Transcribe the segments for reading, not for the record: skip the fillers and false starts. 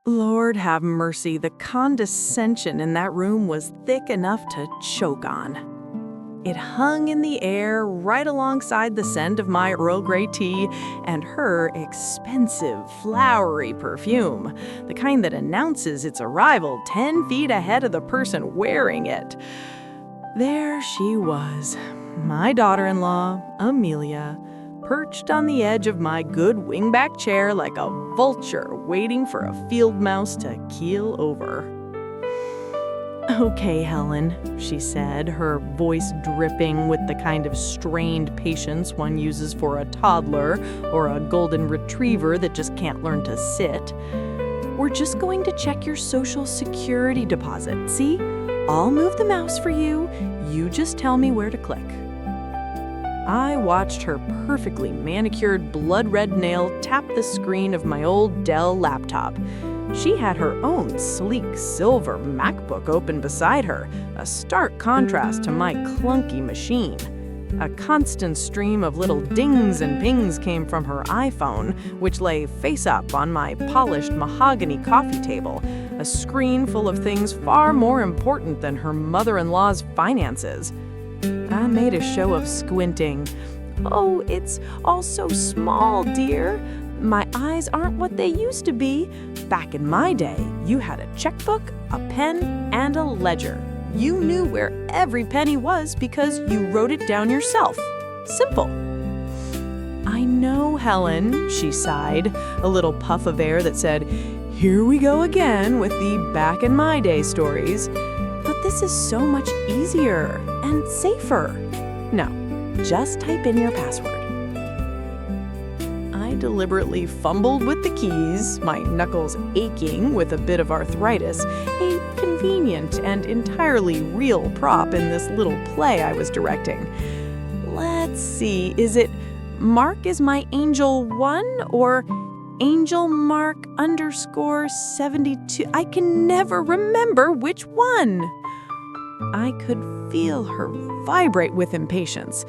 Lord have mercy, the condescension in that room was thick enough to choke on. It hung in the air right alongside the scent of my Earl Grey tea and her expensive, flowery perfume, the kind that announces its arrival 10 feet ahead of the person wearing it. There she was, my daughter-in-law, Amelia, perched on the edge of my good wingback chair like a vulture waiting for a field mouse to keel over. "Okay, Helen," she said, her voice dripping with the kind of strained patience one uses for a toddler or a golden retriever that just can't learn to sit. "We're just going to check your Social Security deposit. See? I'll move the mouse for you. You just tell me where to click." I watched her perfectly manicured blood-red nail tap the screen of my old Dell laptop. She had her own sleek silver MacBook open beside her, a stark contrast to my clunky machine. A constant stream of little dings and pings came from her iPhone, which lay face-up on my polished mahogany coffee table, a screen full of things far more important than her mother-in-law's finances. I made a show of squinting. "Oh, it's all so small, dear. My eyes aren't what they used to be. Back in my day, you had a checkbook, a pen, and a ledger. You knew where every penny was because you wrote it down yourself. Simple." "I know, Helen," she sighed, a little puff of air that said, "Here we go again with the back in my day stories. But this is so much easier and safer. No, just type in your password." I deliberately fumbled with the keys, my knuckles aching with a bit of arthritis, a convenient and entirely real prop in this little play I was directing. Let's see, is it Mark is my angel 1 or Angel Mark _72? I can never remember which one. I could feel her vibrate with impatience.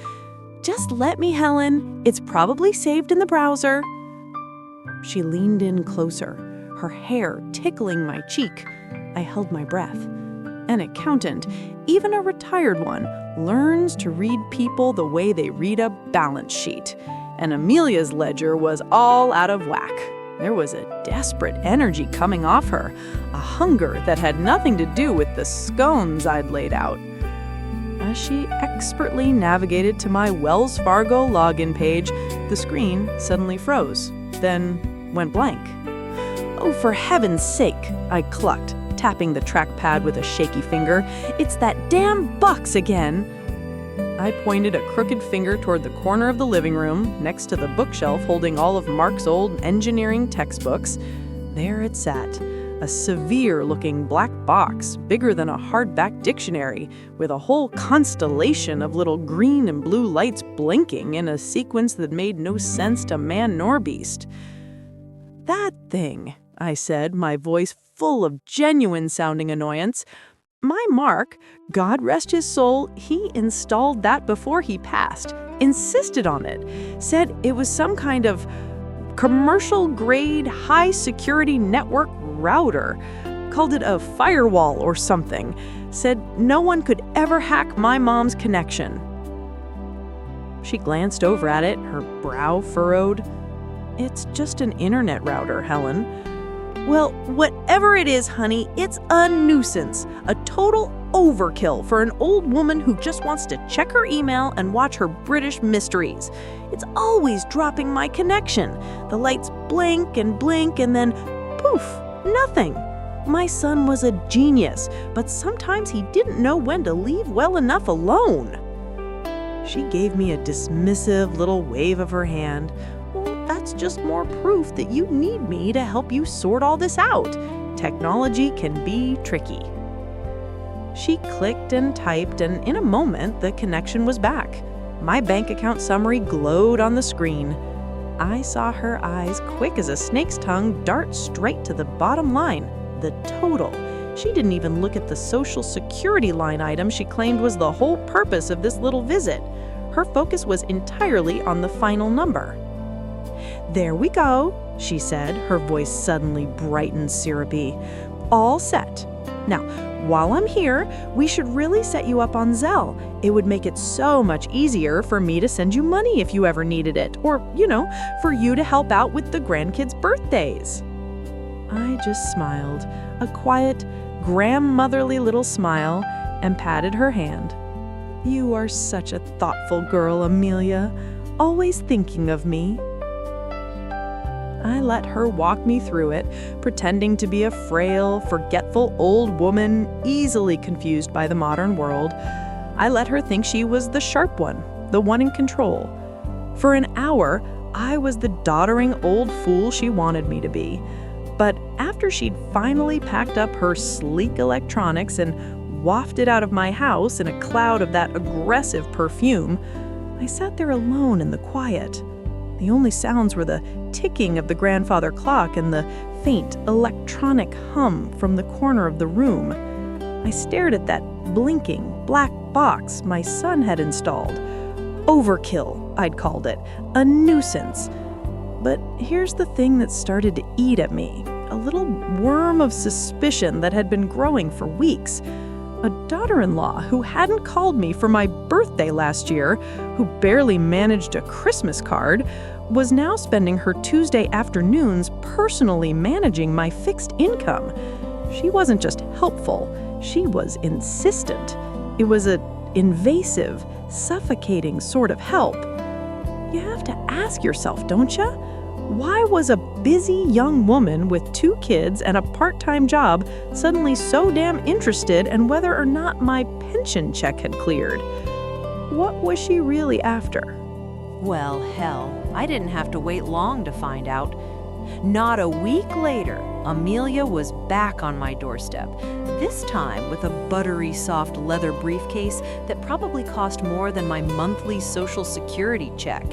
"Just let me, Helen. It's probably saved in the browser." She leaned in closer, her hair tickling my cheek. I held my breath. An accountant, even a retired one, learns to read people the way they read a balance sheet. And Amelia's ledger was all out of whack. There was a desperate energy coming off her, a hunger that had nothing to do with the scones I'd laid out. As she expertly navigated to my Wells Fargo login page, the screen suddenly froze, then went blank. "Oh, for heaven's sake," I clucked, tapping the trackpad with a shaky finger. "It's that damn box again." I pointed a crooked finger toward the corner of the living room, next to the bookshelf holding all of Mark's old engineering textbooks. There it sat, a severe-looking black box, bigger than a hardback dictionary, with a whole constellation of little green and blue lights blinking in a sequence that made no sense to man nor beast. "That thing," I said, my voice full of genuine-sounding annoyance. "My Mark, God rest his soul, he installed that before he passed, insisted on it, said it was some kind of commercial-grade, high-security network router, called it a firewall or something, said no one could ever hack my mom's connection." She glanced over at it, her brow furrowed. "It's just an internet router, Helen." "Well, whatever it is, honey, it's a nuisance, a total overkill for an old woman who just wants to check her email and watch her British mysteries. It's always dropping my connection. The lights blink and then poof, nothing. My son was a genius, but sometimes he didn't know when to leave well enough alone." She gave me a dismissive little wave of her hand. "Well, that's just more proof that you need me to help you sort all this out. Technology can be tricky." She clicked and typed, and in a moment, the connection was back. My bank account summary glowed on the screen. I saw her eyes, quick as a snake's tongue, dart straight to the bottom line, the total. She didn't even look at the Social Security line item she claimed was the whole purpose of this little visit. Her focus was entirely on the final number. "There we go," she said, her voice suddenly bright and syrupy. All set. Now, while I'm here, we should really set you up on Zelle. It would make it so much easier for me to send you money if you ever needed it, or, for you to help out with the grandkids' birthdays. I just smiled, a quiet, grandmotherly little smile, and patted her hand. You are such a thoughtful girl, Amelia, always thinking of me. I let her walk me through it, pretending to be a frail, forgetful old woman, easily confused by the modern world. I let her think she was the sharp one, the one in control. For an hour, I was the doddering old fool she wanted me to be. But after she'd finally packed up her sleek electronics and wafted out of my house in a cloud of that aggressive perfume, I sat there alone in the quiet. The only sounds were the ticking of the grandfather clock and the faint electronic hum from the corner of the room. I stared at that blinking black box my son had installed. Overkill, I'd called it, a nuisance. But here's the thing that started to eat at me, a little worm of suspicion that had been growing for weeks. A daughter-in-law who hadn't called me for my birthday last year, who barely managed a Christmas card, was now spending her Tuesday afternoons personally managing my fixed income. She wasn't just helpful, she was insistent. It was an invasive, suffocating sort of help. You have to ask yourself, don't you? Why was a busy young woman with 2 kids and a part-time job suddenly so damn interested in whether or not my pension check had cleared? What was she really after? Well, hell, I didn't have to wait long to find out. Not a week later, Amelia was back on my doorstep, this time with a buttery soft leather briefcase that probably cost more than my monthly Social Security check.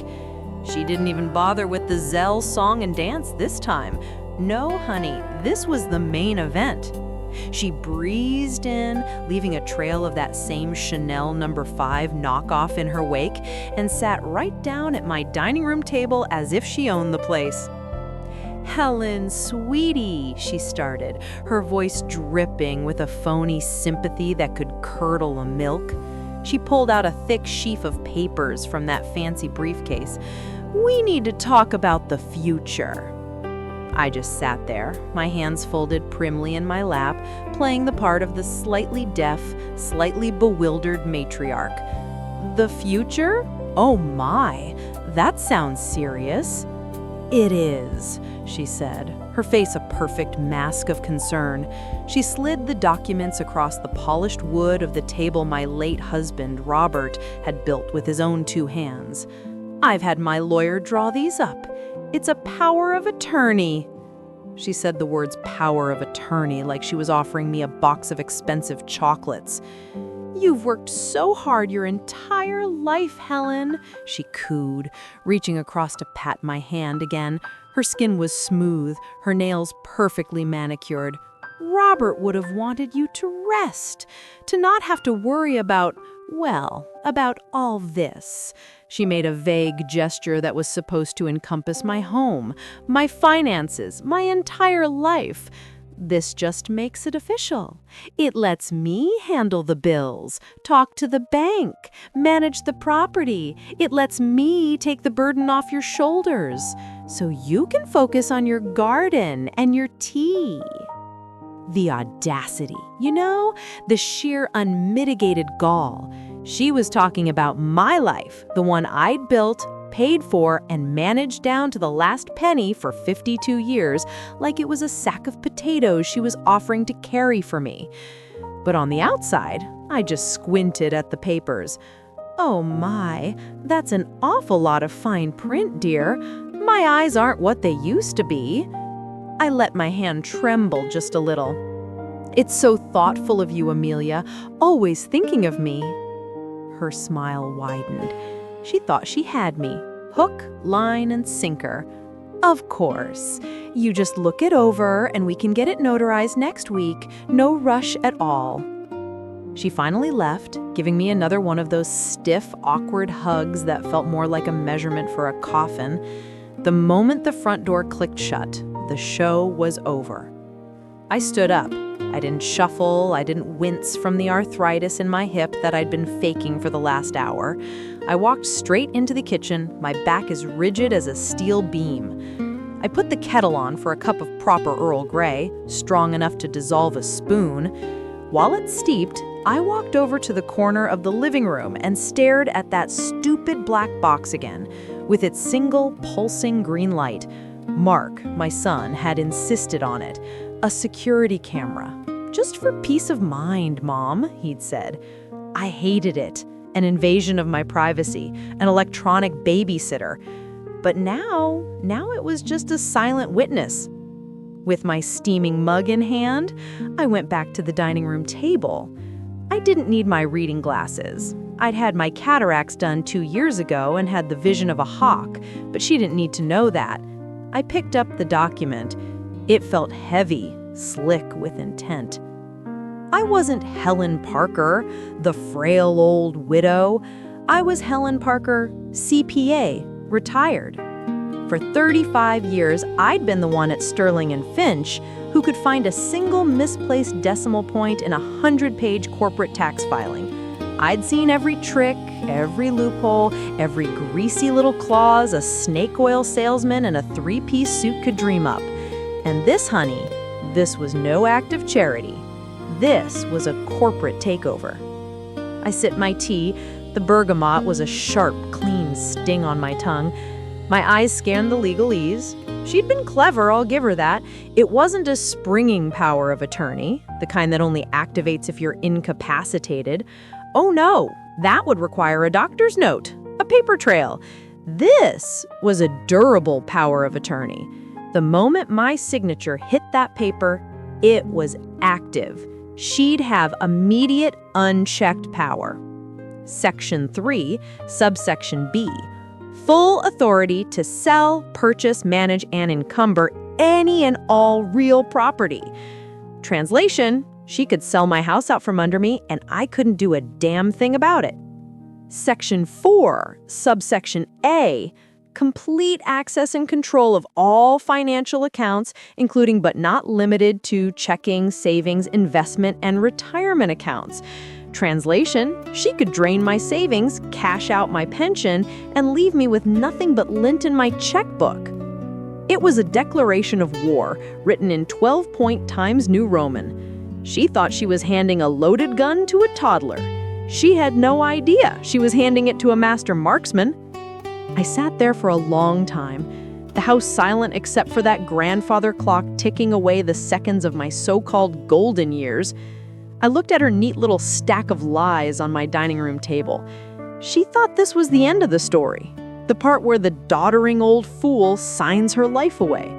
She didn't even bother with the Zelle song and dance this time. No, honey, this was the main event. She breezed in, leaving a trail of that same Chanel No. 5 knockoff in her wake, and sat right down at my dining room table as if she owned the place. Helen, sweetie, she started, her voice dripping with a phony sympathy that could curdle a milk. She pulled out a thick sheaf of papers from that fancy briefcase. We need to talk about the future. I just sat there, my hands folded primly in my lap, playing the part of the slightly deaf, slightly bewildered matriarch. The future? Oh my, that sounds serious. It is, she said, her face a perfect mask of concern. She slid the documents across the polished wood of the table my late husband, Robert, had built with his own 2 hands. I've had my lawyer draw these up. It's a power of attorney. She said the words power of attorney like she was offering me a box of expensive chocolates. You've worked so hard your entire life, Helen, she cooed, reaching across to pat my hand again. Her skin was smooth, her nails perfectly manicured. Robert would have wanted you to rest, to not have to worry about all this. She made a vague gesture that was supposed to encompass my home, my finances, my entire life. This just makes it official. It lets me handle the bills, talk to the bank, manage the property. It lets me take the burden off your shoulders, so you can focus on your garden and your tea. The audacity, the sheer unmitigated gall. She was talking about my life, the one I'd built, paid for, and managed down to the last penny for 52 years, like it was a sack of potatoes she was offering to carry for me. But on the outside, I just squinted at the papers. Oh my, that's an awful lot of fine print, dear. My eyes aren't what they used to be. I let my hand tremble just a little. It's so thoughtful of you, Amelia, always thinking of me. Her smile widened. She thought she had me, hook, line, and sinker. Of course. You just look it over and we can get it notarized next week. No rush at all. She finally left, giving me another one of those stiff, awkward hugs that felt more like a measurement for a coffin. The moment the front door clicked shut, the show was over. I stood up. I didn't shuffle, I didn't wince from the arthritis in my hip that I'd been faking for the last hour. I walked straight into the kitchen, my back as rigid as a steel beam. I put the kettle on for a cup of proper Earl Grey, strong enough to dissolve a spoon. While it steeped, I walked over to the corner of the living room and stared at that stupid black box again, with its single pulsing green light. Mark, my son, had insisted on it. A security camera. Just for peace of mind, Mom, he'd said. I hated it. An invasion of my privacy, an electronic babysitter. But now it was just a silent witness. With my steaming mug in hand, I went back to the dining room table. I didn't need my reading glasses. I'd had my cataracts done 2 years ago and had the vision of a hawk, but she didn't need to know that. I picked up the document. It felt heavy, slick with intent. I wasn't Helen Parker, the frail old widow. I was Helen Parker, CPA, retired. For 35 years, I'd been the one at Sterling and Finch who could find a single misplaced decimal point in a 100-page corporate tax filing. I'd seen every trick, every loophole, every greasy little clause a snake oil salesman in a 3-piece suit could dream up. And this, honey, this was no act of charity. This was a corporate takeover. I sipped my tea. The bergamot was a sharp, clean sting on my tongue. My eyes scanned the legalese. She'd been clever, I'll give her that. It wasn't a springing power of attorney, the kind that only activates if you're incapacitated. Oh no, that would require a doctor's note, a paper trail. This was a durable power of attorney. The moment my signature hit that paper, it was active. She'd have immediate, unchecked power. Section 3, subsection B, full authority to sell, purchase, manage, and encumber any and all real property. Translation, she could sell my house out from under me, and I couldn't do a damn thing about it. Section 4, subsection A, complete access and control of all financial accounts, including but not limited to checking, savings, investment, and retirement accounts. Translation, she could drain my savings, cash out my pension, and leave me with nothing but lint in my checkbook. It was a declaration of war, written in 12-point Times New Roman. She thought she was handing a loaded gun to a toddler. She had no idea she was handing it to a master marksman. I sat there for a long time, the house silent except for that grandfather clock ticking away the seconds of my so-called golden years. I looked at her neat little stack of lies on my dining room table. She thought this was the end of the story, the part where the doddering old fool signs her life away.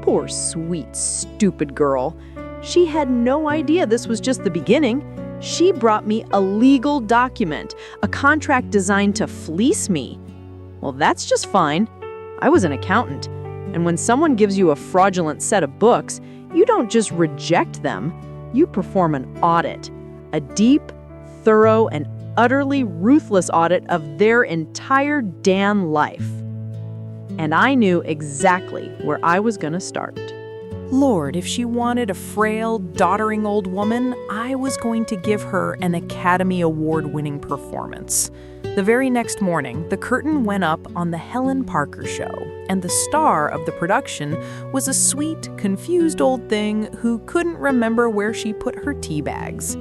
Poor, sweet, stupid girl. She had no idea this was just the beginning. She brought me a legal document, a contract designed to fleece me. Well, that's just fine. I was an accountant, and when someone gives you a fraudulent set of books, you don't just reject them, you perform an audit, a deep, thorough, and utterly ruthless audit of their entire damn life. And I knew exactly where I was going to start. Lord, if she wanted a frail, doddering old woman, I was going to give her an Academy Award-winning performance. The very next morning, the curtain went up on the Helen Parker show, and the star of the production was a sweet, confused old thing who couldn't remember where she put her tea bags.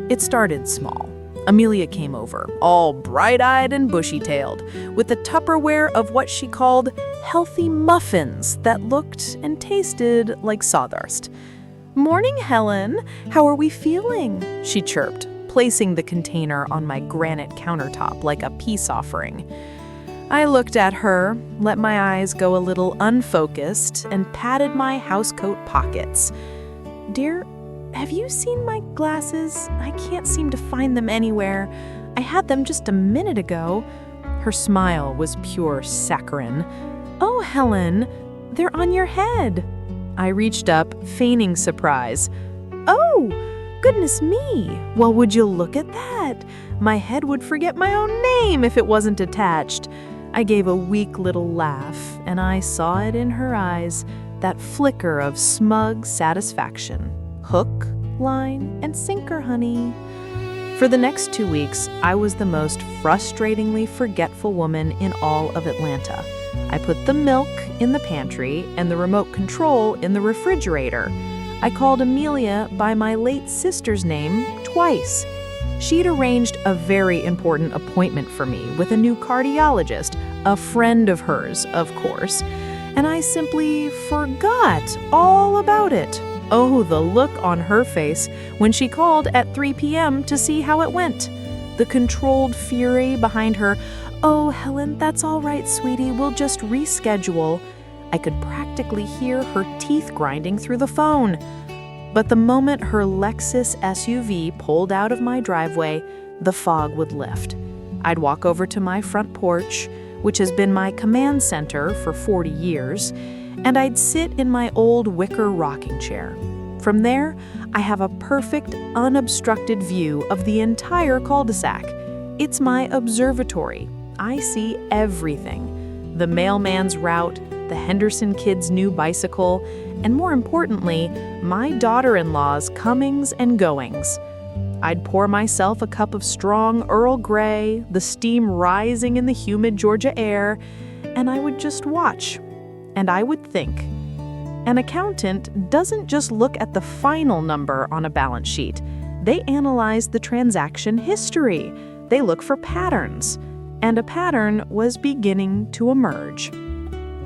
It started small. Amelia came over, all bright-eyed and bushy-tailed, with a Tupperware of what she called healthy muffins that looked and tasted like sawdust. "Morning, Helen. How are we feeling?" she chirped, placing the container on my granite countertop like a peace offering. I looked at her, let my eyes go a little unfocused, and patted my housecoat pockets. "Dear, have you seen my glasses? I can't seem to find them anywhere. I had them just a minute ago." Her smile was pure saccharine. "Oh, Helen, they're on your head." I reached up, feigning surprise. "Oh, goodness me. Well, would you look at that? My head would forget my own name if it wasn't attached." I gave a weak little laugh, and I saw it in her eyes, that flicker of smug satisfaction. Hook, line, and sinker, honey. For the next 2 weeks, I was the most frustratingly forgetful woman in all of Atlanta. I put the milk in the pantry and the remote control in the refrigerator. I called Amelia by my late sister's name twice. She'd arranged a very important appointment for me with a new cardiologist, a friend of hers, of course, and I simply forgot all about it. Oh, the look on her face when she called at 3 p.m. to see how it went. The controlled fury behind her, "Oh, Helen, that's all right, sweetie, we'll just reschedule." I could practically hear her teeth grinding through the phone. But the moment her Lexus SUV pulled out of my driveway, the fog would lift. I'd walk over to my front porch, which has been my command center for 40 years, and I'd sit in my old wicker rocking chair. From there, I have a perfect, unobstructed view of the entire cul-de-sac. It's my observatory. I see everything. The mailman's route, the Henderson kids' new bicycle, and more importantly, my daughter-in-law's comings and goings. I'd pour myself a cup of strong Earl Grey, the steam rising in the humid Georgia air, and I would just watch. And I would think. An accountant doesn't just look at the final number on a balance sheet. They analyze the transaction history. They look for patterns. And a pattern was beginning to emerge.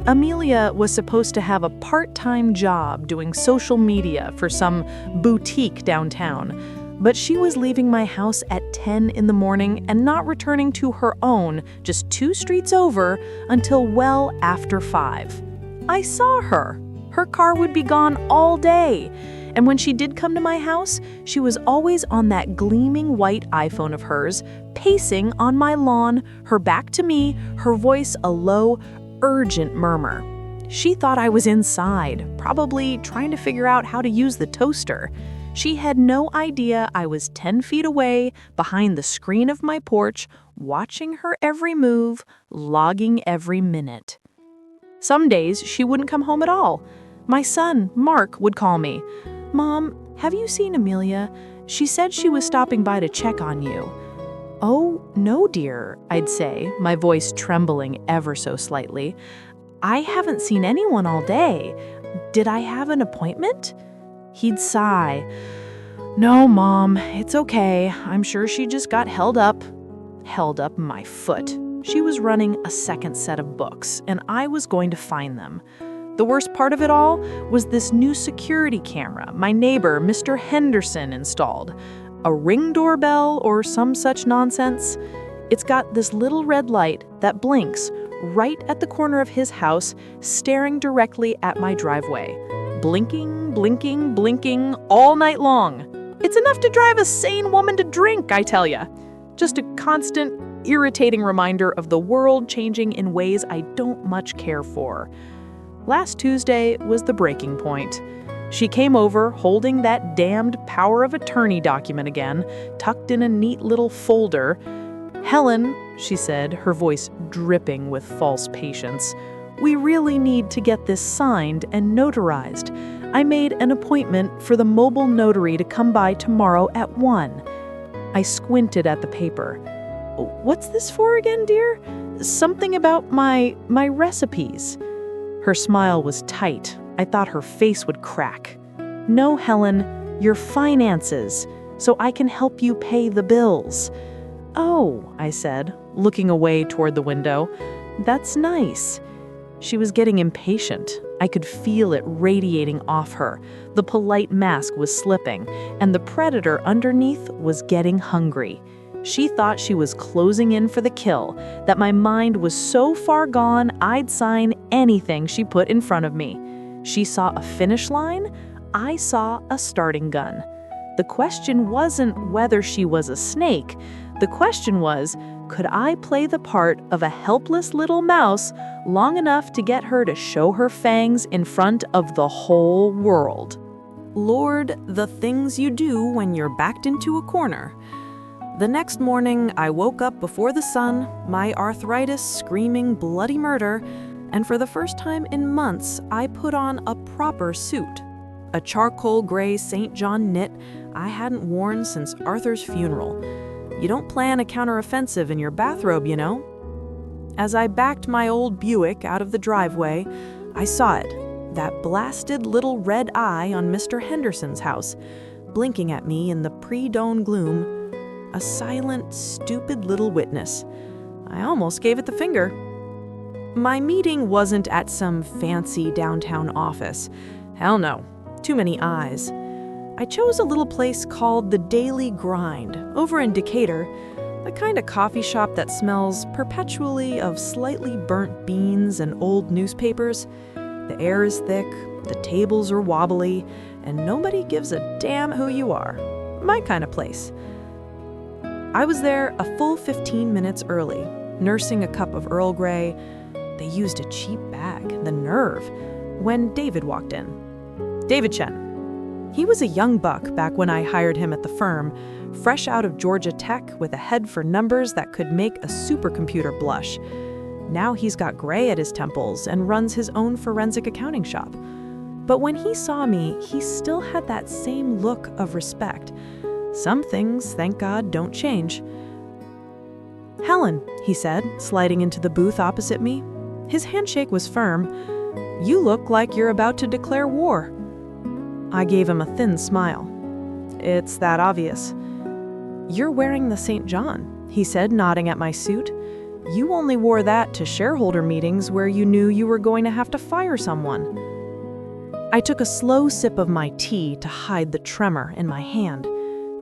Amelia was supposed to have a part-time job doing social media for some boutique downtown, but she was leaving my house at 10 in the morning and not returning to her own just 2 streets over until well after 5. I saw her. Her car would be gone all day. And when she did come to my house, she was always on that gleaming white iPhone of hers, pacing on my lawn, her back to me, her voice a low, urgent murmur. She thought I was inside, probably trying to figure out how to use the toaster. She had no idea I was 10 feet away, behind the screen of my porch, watching her every move, logging every minute. Some days she wouldn't come home at all. My son, Mark, would call me. "Mom, have you seen Amelia? She said she was stopping by to check on you." "Oh, no, dear," I'd say, my voice trembling ever so slightly. "I haven't seen anyone all day. Did I have an appointment?" He'd sigh. "No, Mom, it's okay. I'm sure she just got held up." Held up my foot. She was running a second set of books, and I was going to find them. The worst part of it all was this new security camera my neighbor, Mr. Henderson, installed. A Ring doorbell or some such nonsense. It's got this little red light that blinks right at the corner of his house, staring directly at my driveway. Blinking, blinking, blinking all night long. It's enough to drive a sane woman to drink, I tell ya. Just a constant, irritating reminder of the world changing in ways I don't much care for. Last Tuesday was the breaking point. She came over holding that damned power of attorney document again, tucked in a neat little folder. "Helen," she said, her voice dripping with false patience, "we really need to get this signed and notarized. I made an appointment for the mobile notary to come by tomorrow at 1. I squinted at the paper. "What's this for again, dear?" "Something about my recipes." Her smile was tight. I thought her face would crack. "No, Helen, your finances, so I can help you pay the bills." "Oh," I said, looking away toward the window. "That's nice." She was getting impatient. I could feel it radiating off her. The polite mask was slipping, and the predator underneath was getting hungry. She thought she was closing in for the kill, that my mind was so far gone I'd sign anything she put in front of me. She saw a finish line, I saw a starting gun. The question wasn't whether she was a snake. The question was, could I play the part of a helpless little mouse long enough to get her to show her fangs in front of the whole world? Lord, the things you do when you're backed into a corner. The next morning, I woke up before the sun, my arthritis screaming bloody murder, and for the first time in months, I put on a proper suit. A charcoal gray St. John knit I hadn't worn since Arthur's funeral. You don't plan a counteroffensive in your bathrobe, you know. As I backed my old Buick out of the driveway, I saw it, that blasted little red eye on Mr. Henderson's house, blinking at me in the pre-dawn gloom. A silent, stupid little witness. I almost gave it the finger. My meeting wasn't at some fancy downtown office. Hell no, too many eyes. I chose a little place called the Daily Grind, over in Decatur, the kind of coffee shop that smells perpetually of slightly burnt beans and old newspapers. The air is thick, the tables are wobbly, and nobody gives a damn who you are. My kind of place. I was there a full 15 minutes early, nursing a cup of Earl Grey. They used a cheap bag, the nerve, when David walked in. David Chen. He was a young buck back when I hired him at the firm, fresh out of Georgia Tech with a head for numbers that could make a supercomputer blush. Now he's got gray at his temples and runs his own forensic accounting shop. But when he saw me, he still had that same look of respect. Some things, thank God, don't change. "Helen," he said, sliding into the booth opposite me. His handshake was firm. "You look like you're about to declare war." I gave him a thin smile. "It's that obvious." "You're wearing the St. John," he said, nodding at my suit. "You only wore that to shareholder meetings where you knew you were going to have to fire someone." I took a slow sip of my tea to hide the tremor in my hand.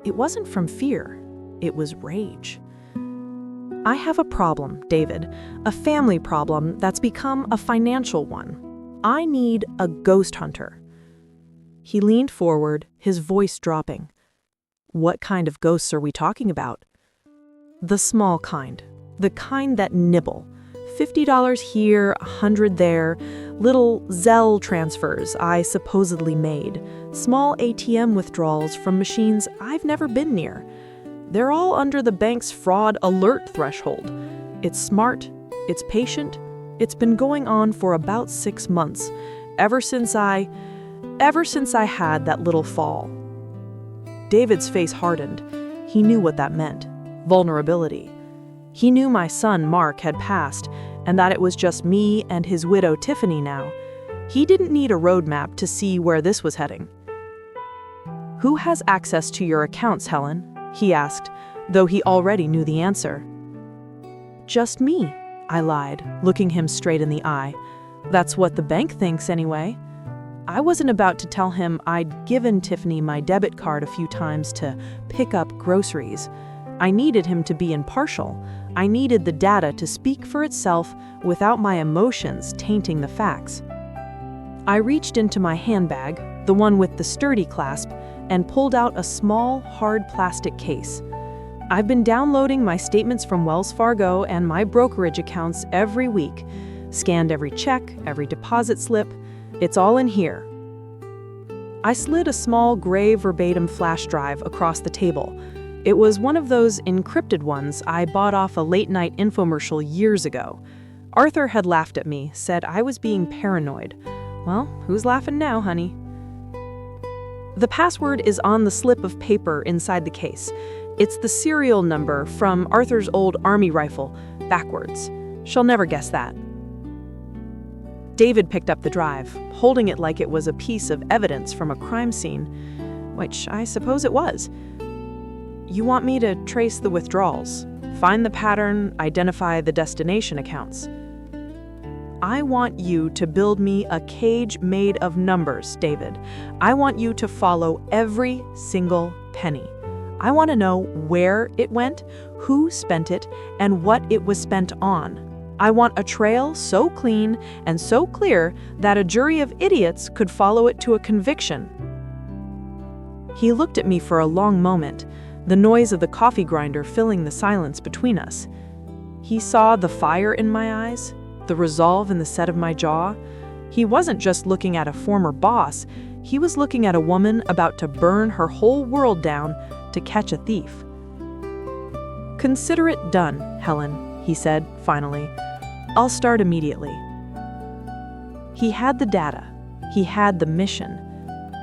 It wasn't from fear, it was rage. I have a problem, David, a family problem that's become a financial one. I need a ghost hunter. He leaned forward, his voice dropping. "What kind of ghosts are we talking about?" "The small kind, the kind that nibble. $50 here, $100 there, little Zelle transfers I supposedly made, small ATM withdrawals from machines I've never been near. They're all under the bank's fraud alert threshold. It's smart, it's patient, it's been going on for about 6 months, ever since I had that little fall." David's face hardened. He knew what that meant. Vulnerability. He knew my son, Mark, had passed, and that it was just me and his widow, Tiffany, now. He didn't need a roadmap to see where this was heading. "Who has access to your accounts, Helen?" he asked, though he already knew the answer. "Just me," I lied, looking him straight in the eye. "That's what the bank thinks, anyway." I wasn't about to tell him I'd given Tiffany my debit card a few times to pick up groceries. I needed him to be impartial. I needed the data to speak for itself without my emotions tainting the facts. I reached into my handbag, the one with the sturdy clasp, and pulled out a small, hard plastic case. I've been downloading my statements from Wells Fargo and my brokerage accounts every week, scanned every check, every deposit slip. It's all in here. I slid a small gray verbatim flash drive across the table. It was one of those encrypted ones I bought off a late-night infomercial years ago. Arthur had laughed at me, said I was being paranoid. Well, who's laughing now, honey? The password is on the slip of paper inside the case. It's the serial number from Arthur's old army rifle, backwards. She'll never guess that. David picked up the drive, holding it like it was a piece of evidence from a crime scene, which I suppose it was. "You want me to trace the withdrawals, find the pattern, identify the destination accounts?" "I want you to build me a cage made of numbers, David. I want you to follow every single penny. I want to know where it went, who spent it, and what it was spent on. I want a trail so clean and so clear that a jury of idiots could follow it to a conviction." He looked at me for a long moment, the noise of the coffee grinder filling the silence between us. He saw the fire in my eyes, the resolve in the set of my jaw. He wasn't just looking at a former boss, he was looking at a woman about to burn her whole world down to catch a thief. "Consider it done, Helen," he said, finally. "I'll start immediately." He had the data. He had the mission.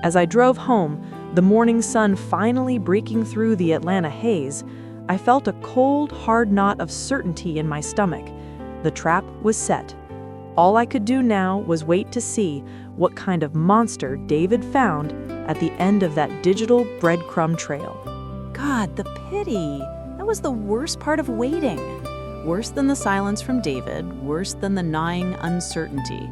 As I drove home, the morning sun finally breaking through the Atlanta haze, I felt a cold, hard knot of certainty in my stomach. The trap was set. All I could do now was wait to see what kind of monster David found at the end of that digital breadcrumb trail. God, the pity. That was the worst part of waiting. Worse than the silence from David, worse than the gnawing uncertainty.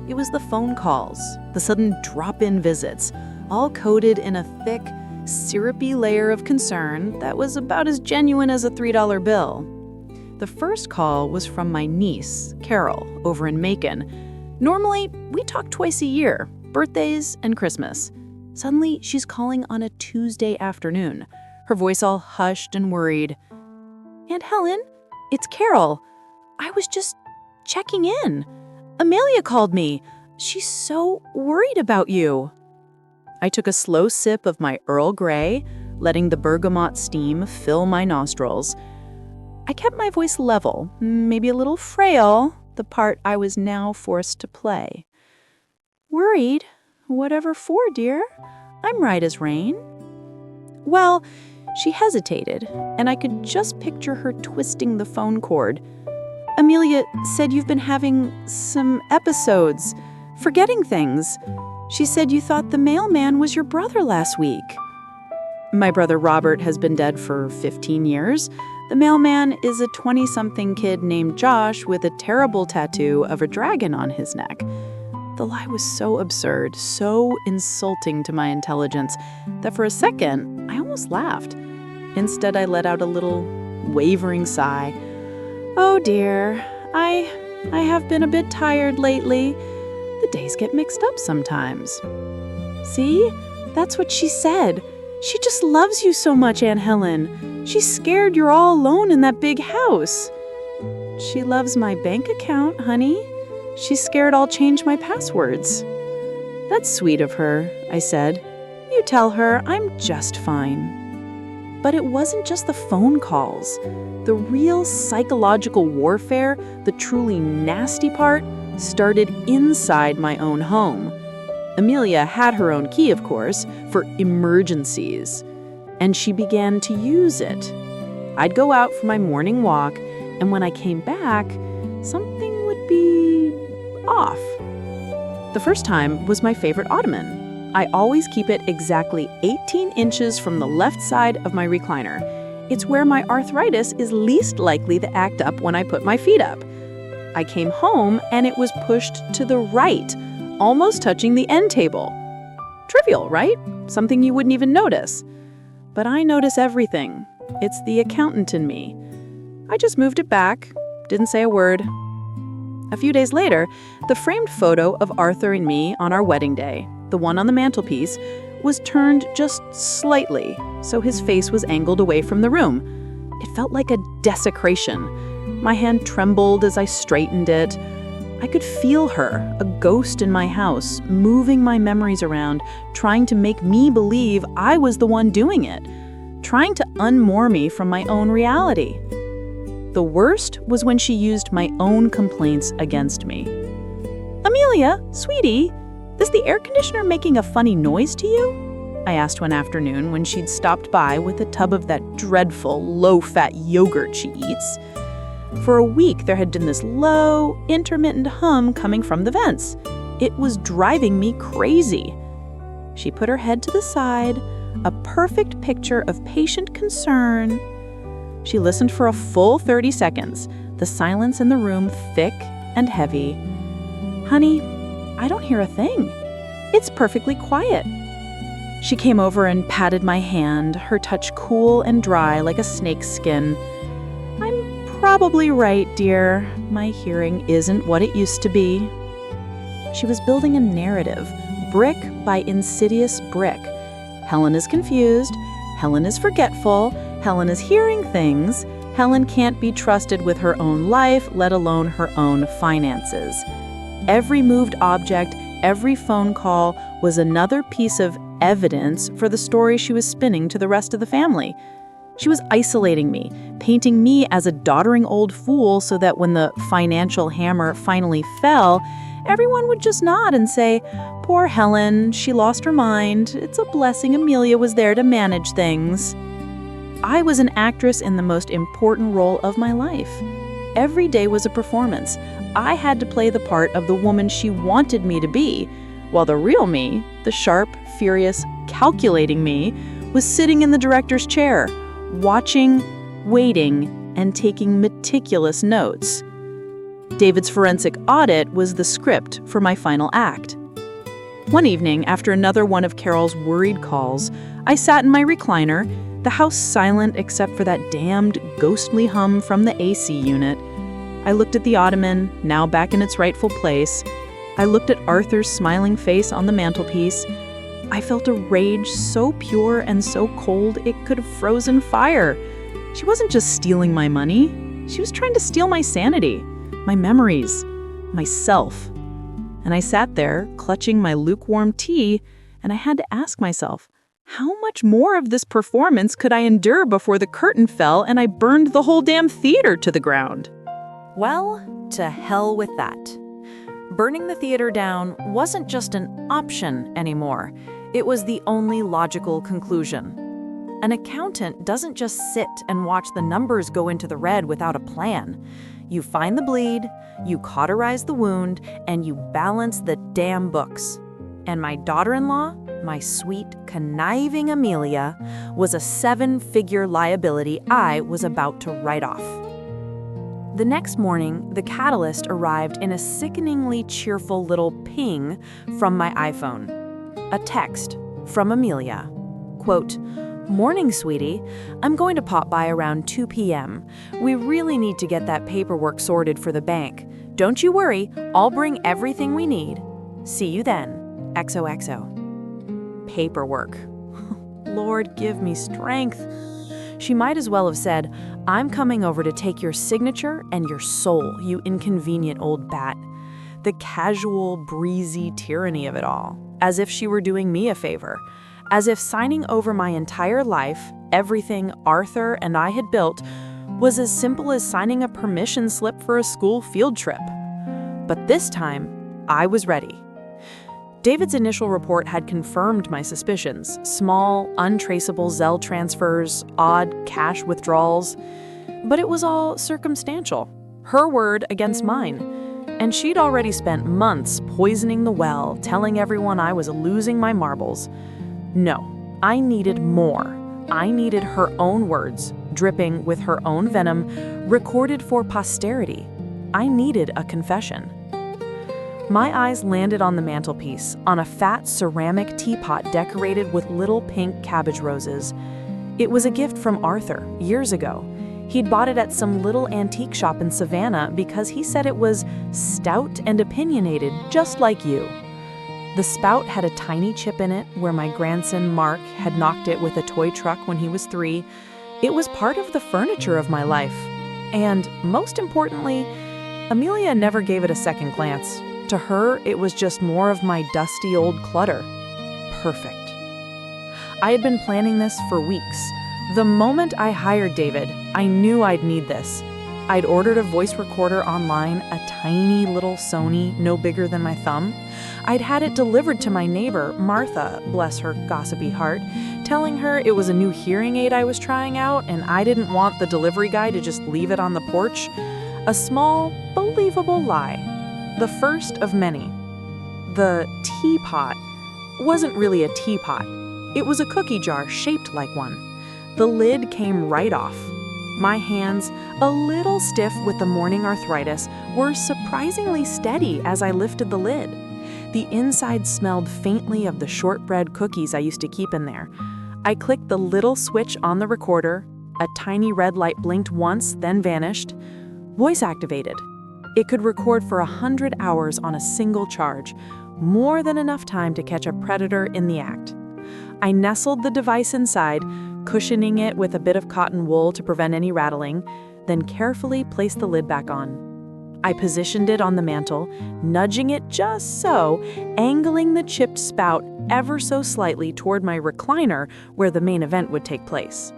It was the phone calls, the sudden drop-in visits, all coated in a thick, syrupy layer of concern that was about as genuine as a $3 bill. The first call was from my niece, Carol, over in Macon. Normally, we talk twice a year, birthdays and Christmas. Suddenly, she's calling on a Tuesday afternoon, her voice all hushed and worried. "Aunt Helen, it's Carol. I was just checking in. Amelia called me. She's so worried about you." I took a slow sip of my Earl Grey, letting the bergamot steam fill my nostrils. I kept my voice level, maybe a little frail, the part I was now forced to play. "Worried? Whatever for, dear? I'm right as rain." Well, she hesitated, and I could just picture her twisting the phone cord. "Amelia said you've been having some episodes, forgetting things. She said you thought the mailman was your brother last week." "My brother Robert has been dead for 15 years. The mailman is a 20-something kid named Josh with a terrible tattoo of a dragon on his neck." The lie was so absurd, so insulting to my intelligence, that for a second, I almost laughed. Instead, I let out a little wavering sigh. "Oh dear, I have been a bit tired lately. The days get mixed up sometimes." "See? That's what she said. She just loves you so much, Aunt Helen. She's scared you're all alone in that big house." "She loves my bank account, honey. She's scared I'll change my passwords." "That's sweet of her," I said. "You tell her I'm just fine." But it wasn't just the phone calls. The real psychological warfare, the truly nasty part, started inside my own home. Amelia had her own key, of course, for emergencies, and she began to use it. I'd go out for my morning walk, and when I came back, something would be off. The first time was my favorite ottoman. I always keep it exactly 18 inches from the left side of my recliner. It's where my arthritis is least likely to act up when I put my feet up. I came home and it was pushed to the right, almost touching the end table. Trivial, right? Something you wouldn't even notice. But I notice everything. It's the accountant in me. I just moved it back, didn't say a word. A few days later, the framed photo of Arthur and me on our wedding day, the one on the mantelpiece, was turned just slightly, so his face was angled away from the room. It felt like a desecration. My hand trembled as I straightened it. I could feel her, a ghost in my house, moving my memories around, trying to make me believe I was the one doing it, trying to unmoor me from my own reality. The worst was when she used my own complaints against me. "Amelia, sweetie, is the air conditioner making a funny noise to you?" I asked one afternoon when she'd stopped by with a tub of that dreadful, low-fat yogurt she eats. For a week, there had been this low, intermittent hum coming from the vents. It was driving me crazy. She put her head to the side, a perfect picture of patient concern. She listened for a full 30 seconds, the silence in the room thick and heavy. "Honey, I don't hear a thing. It's perfectly quiet." She came over and patted my hand, her touch cool and dry like a snake's skin. "I'm probably right, dear. My hearing isn't what it used to be." She was building a narrative, brick by insidious brick. Helen is confused. Helen is forgetful. Helen is hearing things. Helen can't be trusted with her own life, let alone her own finances. Every moved object, every phone call was another piece of evidence for the story she was spinning to the rest of the family. She was isolating me, painting me as a doddering old fool so that when the financial hammer finally fell, everyone would just nod and say, "Poor Helen, she lost her mind. It's a blessing Amelia was there to manage things." I was an actress in the most important role of my life. Every day was a performance. I had to play the part of the woman she wanted me to be, while the real me, the sharp, furious, calculating me, was sitting in the director's chair, watching, waiting, and taking meticulous notes. David's forensic audit was the script for my final act. One evening, after another one of Carol's worried calls, I sat in my recliner, the house silent except for that damned ghostly hum from the AC unit. I looked at the ottoman, now back in its rightful place. I looked at Arthur's smiling face on the mantelpiece. I felt a rage so pure and so cold it could have frozen fire. She wasn't just stealing my money. She was trying to steal my sanity, my memories, myself. And I sat there, clutching my lukewarm tea, and I had to ask myself, how much more of this performance could I endure before the curtain fell and I burned the whole damn theater to the ground? Well, to hell with that. Burning the theater down wasn't just an option anymore. It was the only logical conclusion. An accountant doesn't just sit and watch the numbers go into the red without a plan. You find the bleed, you cauterize the wound, and you balance the damn books. And my daughter-in-law, my sweet, conniving Amelia, was a 7-figure liability I was about to write off. The next morning, the catalyst arrived in a sickeningly cheerful little ping from my iPhone. A text from Amelia. Quote, "Morning, sweetie. I'm going to pop by around 2 p.m. We really need to get that paperwork sorted for the bank. Don't you worry, I'll bring everything we need. See you then. XOXO." Paperwork. Lord, give me strength. She might as well have said, "I'm coming over to take your signature and your soul, you inconvenient old bat." The casual, breezy tyranny of it all, as if she were doing me a favor, as if signing over my entire life, everything Arthur and I had built, was as simple as signing a permission slip for a school field trip. But this time, I was ready. David's initial report had confirmed my suspicions: small, untraceable Zelle transfers, odd cash withdrawals. But it was all circumstantial, her word against mine. And she'd already spent months poisoning the well, telling everyone I was losing my marbles. No, I needed more. I needed her own words, dripping with her own venom, recorded for posterity. I needed a confession. My eyes landed on the mantelpiece, on a fat ceramic teapot decorated with little pink cabbage roses. It was a gift from Arthur, years ago. He'd bought it at some little antique shop in Savannah because he said it was stout and opinionated, just like you. The spout had a tiny chip in it where my grandson Mark had knocked it with a toy truck when he was 3. It was part of the furniture of my life. And, most importantly, Amelia never gave it a second glance. To her, it was just more of my dusty old clutter. Perfect. I had been planning this for weeks. The moment I hired David, I knew I'd need this. I'd ordered a voice recorder online, a tiny little Sony, no bigger than my thumb. I'd had it delivered to my neighbor, Martha, bless her gossipy heart, telling her it was a new hearing aid I was trying out and I didn't want the delivery guy to just leave it on the porch. A small, believable lie. The first of many. The teapot wasn't really a teapot. It was a cookie jar shaped like one. The lid came right off. My hands, a little stiff with the morning arthritis, were surprisingly steady as I lifted the lid. The inside smelled faintly of the shortbread cookies I used to keep in there. I clicked the little switch on the recorder. A tiny red light blinked once, then vanished. Voice activated. It could record for 100 hours on a single charge, more than enough time to catch a predator in the act. I nestled the device inside, cushioning it with a bit of cotton wool to prevent any rattling, then carefully placed the lid back on. I positioned it on the mantel, nudging it just so, angling the chipped spout ever so slightly toward my recliner where the main event would take place.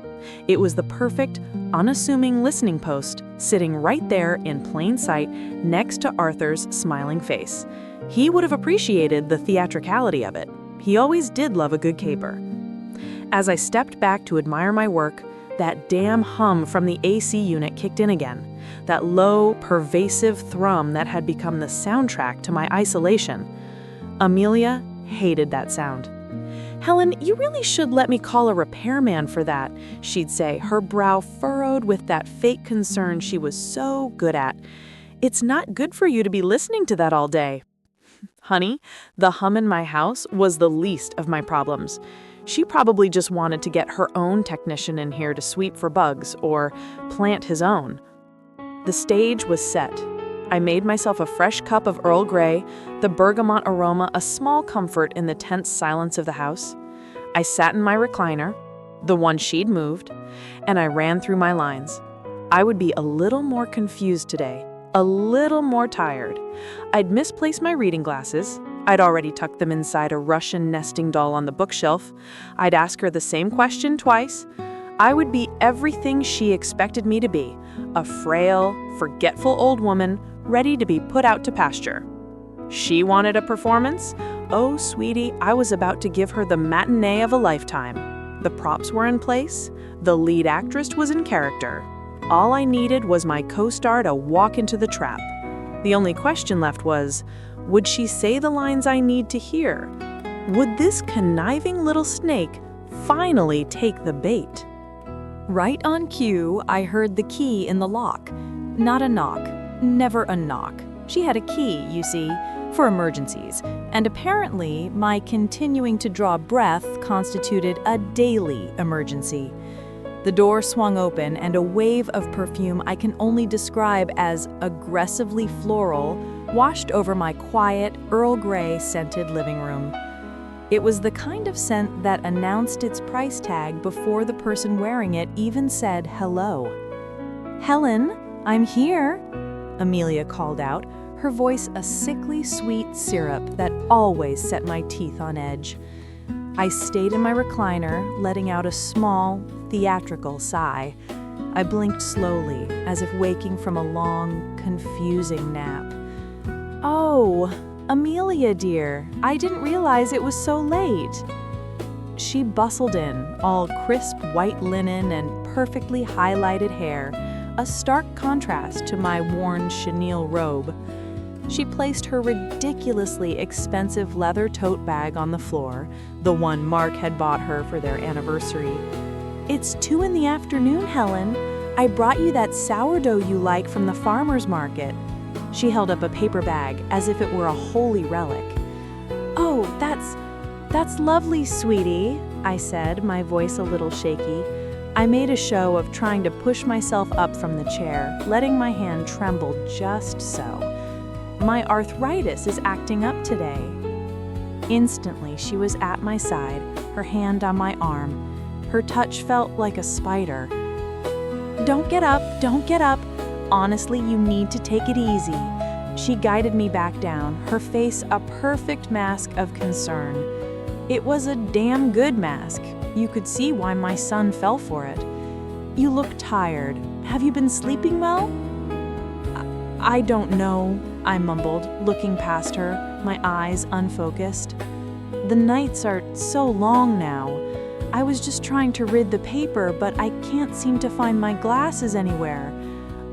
It was the perfect, unassuming listening post, sitting right there in plain sight next to Arthur's smiling face. He would have appreciated the theatricality of it. He always did love a good caper. As I stepped back to admire my work, that damn hum from the AC unit kicked in again, that low, pervasive thrum that had become the soundtrack to my isolation. Amelia hated that sound. "Helen, you really should let me call a repairman for that," she'd say, her brow furrowed with that fake concern she was so good at. "It's not good for you to be listening to that all day." Honey, the hum in my house was the least of my problems. She probably just wanted to get her own technician in here to sweep for bugs or plant his own. The stage was set. I made myself a fresh cup of Earl Grey, the bergamot aroma a small comfort in the tense silence of the house. I sat in my recliner, the one she'd moved, and I ran through my lines. I would be a little more confused today, a little more tired. I'd misplaced my reading glasses. I'd already tucked them inside a Russian nesting doll on the bookshelf. I'd ask her the same question twice. I would be everything she expected me to be, a frail, forgetful old woman ready to be put out to pasture. She wanted a performance? Oh, sweetie, I was about to give her the matinee of a lifetime. The props were in place. The lead actress was in character. All I needed was my co-star to walk into the trap. The only question left was, would she say the lines I need to hear? Would this conniving little snake finally take the bait? Right on cue, I heard the key in the lock. Not a knock. Never a knock. She had a key, you see, for emergencies, and apparently my continuing to draw breath constituted a daily emergency. The door swung open and a wave of perfume I can only describe as aggressively floral washed over my quiet, Earl Grey scented living room. It was the kind of scent that announced its price tag before the person wearing it even said hello. "Helen, I'm here," Amelia called out, her voice a sickly sweet syrup that always set my teeth on edge. I stayed in my recliner, letting out a small, theatrical sigh. I blinked slowly, as if waking from a long, confusing nap. "Oh, Amelia dear, I didn't realize it was so late." She bustled in, all crisp white linen and perfectly highlighted hair, a stark contrast to my worn chenille robe. She placed her ridiculously expensive leather tote bag on the floor, the one Mark had bought her for their anniversary. "It's 2 p.m, Helen. I brought you that sourdough you like from the farmer's market." She held up a paper bag as if it were a holy relic. "Oh, that's lovely, sweetie," I said, my voice a little shaky. I made a show of trying to push myself up from the chair, letting my hand tremble just so. "My arthritis is acting up today." Instantly, she was at my side, her hand on my arm. Her touch felt like a spider. Don't get up. Honestly, you need to take it easy." She guided me back down, her face a perfect mask of concern. It was a damn good mask. You could see why my son fell for it. "You look tired. Have you been sleeping well?" I don't know," I mumbled, looking past her, my eyes unfocused. "The nights are so long now. I was just trying to rid the paper, but I can't seem to find my glasses anywhere."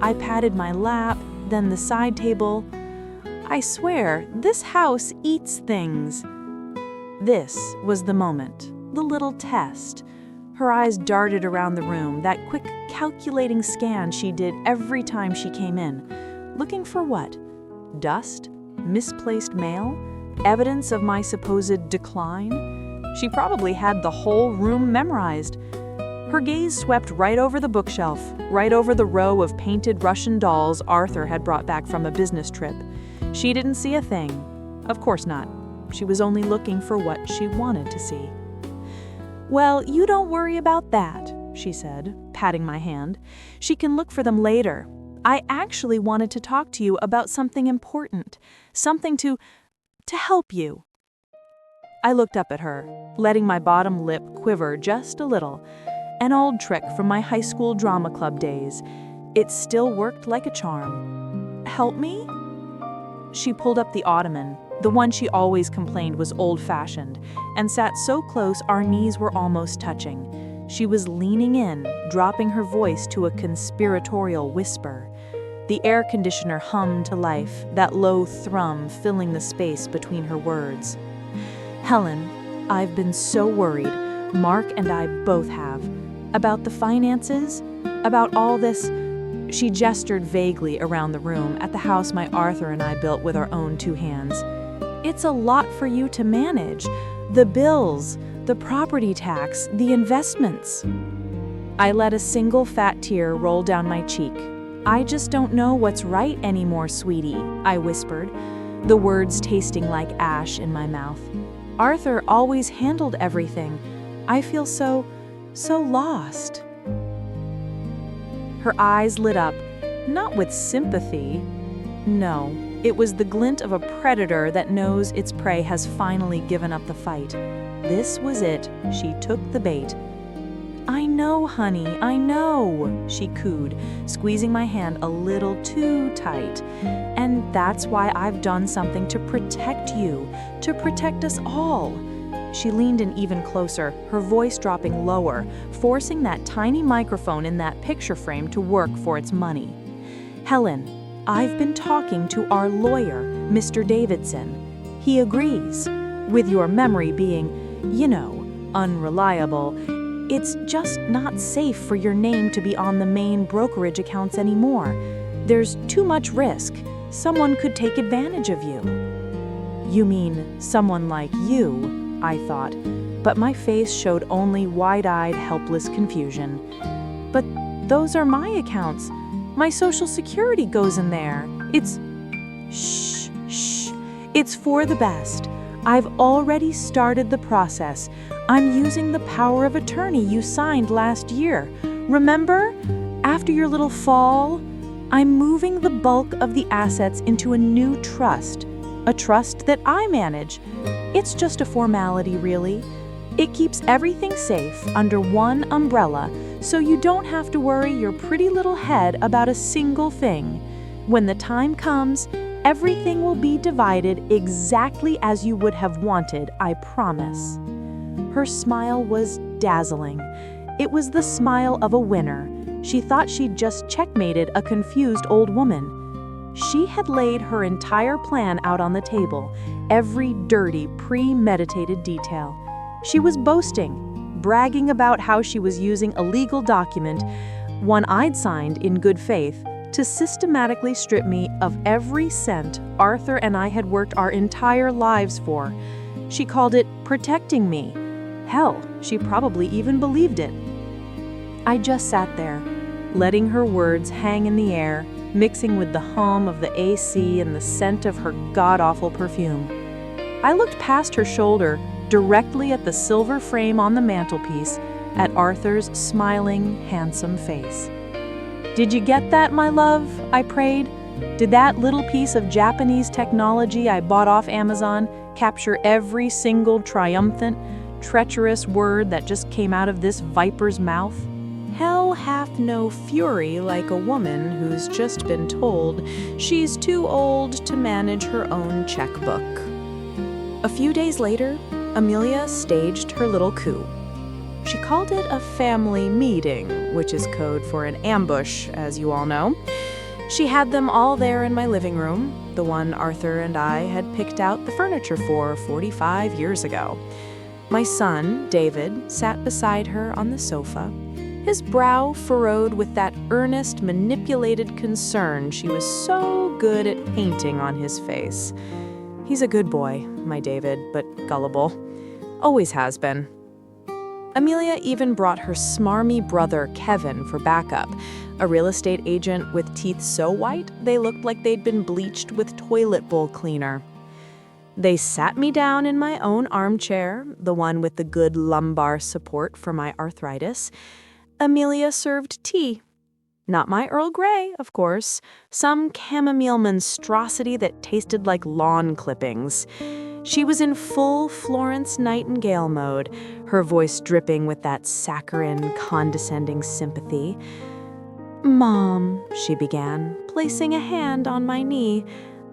I patted my lap, then the side table. I swear, this house eats things. This was the moment, the little test. Her eyes darted around the room, that quick calculating scan she did every time she came in. Looking for what? Dust? Misplaced mail? Evidence of my supposed decline? She probably had the whole room memorized. Her gaze swept right over the bookshelf, right over the row of painted Russian dolls Arthur had brought back from a business trip. She didn't see a thing. Of course not. She was only looking for what she wanted to see. "Well, you don't worry about that," she said, patting my hand. "She can look for them later. I actually wanted to talk to you about something important, something to help you." I looked up at her, letting my bottom lip quiver just a little. An old trick from my high school drama club days. It still worked like a charm. Help me? She pulled up the ottoman, the one she always complained was old-fashioned, and sat so close our knees were almost touching. She was leaning in, dropping her voice to a conspiratorial whisper. The air conditioner hummed to life, that low thrum filling the space between her words. Helen, I've been so worried, Mark and I both have, about the finances, about all this. She gestured vaguely around the room at the house my Arthur and I built with our own two hands. It's a lot for you to manage. The bills, the property tax, the investments. I let a single fat tear roll down my cheek. I just don't know what's right anymore, sweetie, I whispered, the words tasting like ash in my mouth. Arthur always handled everything. I feel so lost. Her eyes lit up, not with sympathy. No, it was the glint of a predator that knows its prey has finally given up the fight. This was it. She took the bait. I know, honey, I know, she cooed, squeezing my hand a little too tight. And that's why I've done something to protect you, to protect us all. She leaned in even closer, her voice dropping lower, forcing that tiny microphone in that picture frame to work for its money. Helen, I've been talking to our lawyer, Mr. Davidson. He agrees. With your memory being, unreliable, it's just not safe for your name to be on the main brokerage accounts anymore. There's too much risk. Someone could take advantage of you. You mean someone like you? I thought, but my face showed only wide-eyed, helpless confusion. But those are my accounts. My Social Security goes in there. It's... Shh. It's for the best. I've already started the process. I'm using the power of attorney you signed last year. Remember? After your little fall? I'm moving the bulk of the assets into a new trust. A trust that I manage. It's just a formality, really. It keeps everything safe under one umbrella, so you don't have to worry your pretty little head about a single thing. When the time comes, everything will be divided exactly as you would have wanted, I promise. Her smile was dazzling. It was the smile of a winner. She thought she'd just checkmated a confused old woman. She had laid her entire plan out on the table, every dirty, premeditated detail. She was boasting, bragging about how she was using a legal document, one I'd signed in good faith, to systematically strip me of every cent Arthur and I had worked our entire lives for. She called it protecting me. Hell, she probably even believed it. I just sat there, letting her words hang in the air, mixing with the hum of the AC and the scent of her god-awful perfume. I looked past her shoulder, directly at the silver frame on the mantelpiece, at Arthur's smiling, handsome face. Did you get that, my love? I prayed. Did that little piece of Japanese technology I bought off Amazon capture every single triumphant, treacherous word that just came out of this viper's mouth? Hell hath no fury like a woman who's just been told she's too old to manage her own checkbook. A few days later, Amelia staged her little coup. She called it a family meeting, which is code for an ambush, as you all know. She had them all there in my living room, the one Arthur and I had picked out the furniture for 45 years ago. My son, David, sat beside her on the sofa, his brow furrowed with that earnest, manipulated concern she was so good at painting on his face. He's a good boy, my David, but gullible. Always has been. Amelia even brought her smarmy brother, Kevin, for backup, a real estate agent with teeth so white they looked like they'd been bleached with toilet bowl cleaner. They sat me down in my own armchair, the one with the good lumbar support for my arthritis. Amelia served tea. Not my Earl Grey, of course, some chamomile monstrosity that tasted like lawn clippings. She was in full Florence Nightingale mode, her voice dripping with that saccharine, condescending sympathy. "Mom," she began, placing a hand on my knee.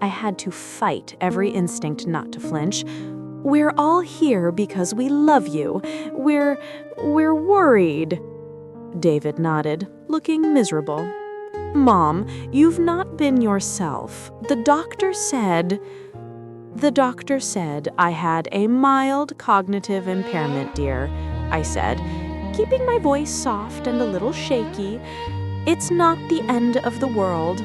I had to fight every instinct not to flinch. "We're all here because we love you. We're worried." David nodded, looking miserable. "Mom, you've not been yourself. The doctor said I had a mild cognitive impairment, dear," I said, keeping my voice soft and a little shaky. "It's not the end of the world."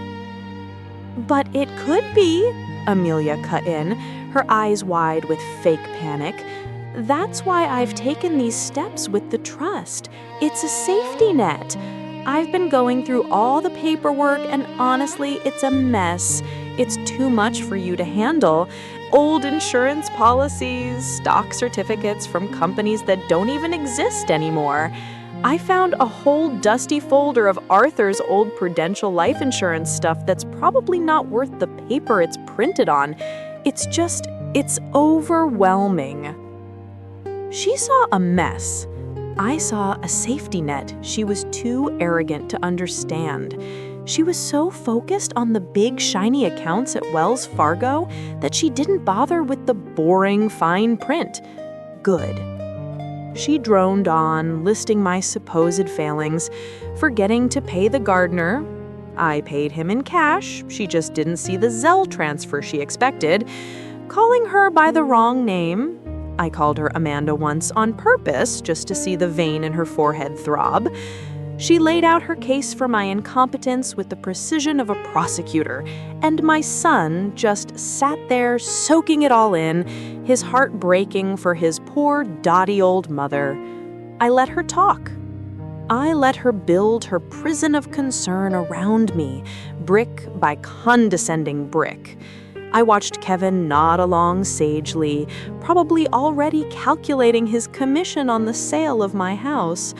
"But it could be," Amelia cut in, her eyes wide with fake panic. "That's why I've taken these steps with the trust. It's a safety net. I've been going through all the paperwork, and honestly, it's a mess. It's too much for you to handle. Old insurance policies, stock certificates from companies that don't even exist anymore. I found a whole dusty folder of Arthur's old Prudential life insurance stuff that's probably not worth the paper it's printed on. It's overwhelming." She saw a mess. I saw a safety net she was too arrogant to understand. She was so focused on the big, shiny accounts at Wells Fargo that she didn't bother with the boring, fine print. Good. She droned on, listing my supposed failings, forgetting to pay the gardener. I paid him in cash, she just didn't see the Zelle transfer she expected. Calling her by the wrong name. I called her Amanda once on purpose, just to see the vein in her forehead throb. She laid out her case for my incompetence with the precision of a prosecutor, and my son just sat there soaking it all in, his heart breaking for his poor, dotty old mother. I let her talk. I let her build her prison of concern around me, brick by condescending brick. I watched Kevin nod along sagely, probably already calculating his commission on the sale of my house.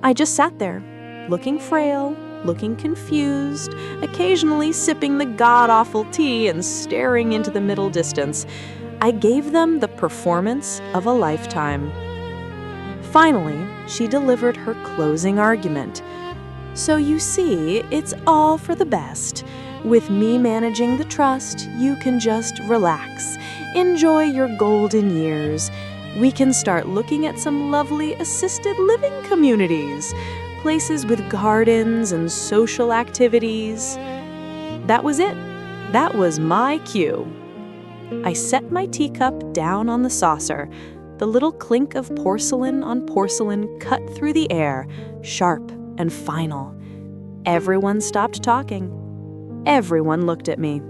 I just sat there, looking frail, looking confused, occasionally sipping the god-awful tea and staring into the middle distance. I gave them the performance of a lifetime. Finally, she delivered her closing argument. "So you see, it's all for the best. With me managing the trust, you can just relax, enjoy your golden years. We can start looking at some lovely assisted living communities, places with gardens and social activities." That was it. That was my cue. I set my teacup down on the saucer. The little clink of porcelain on porcelain cut through the air, sharp and final. Everyone stopped talking. Everyone looked at me.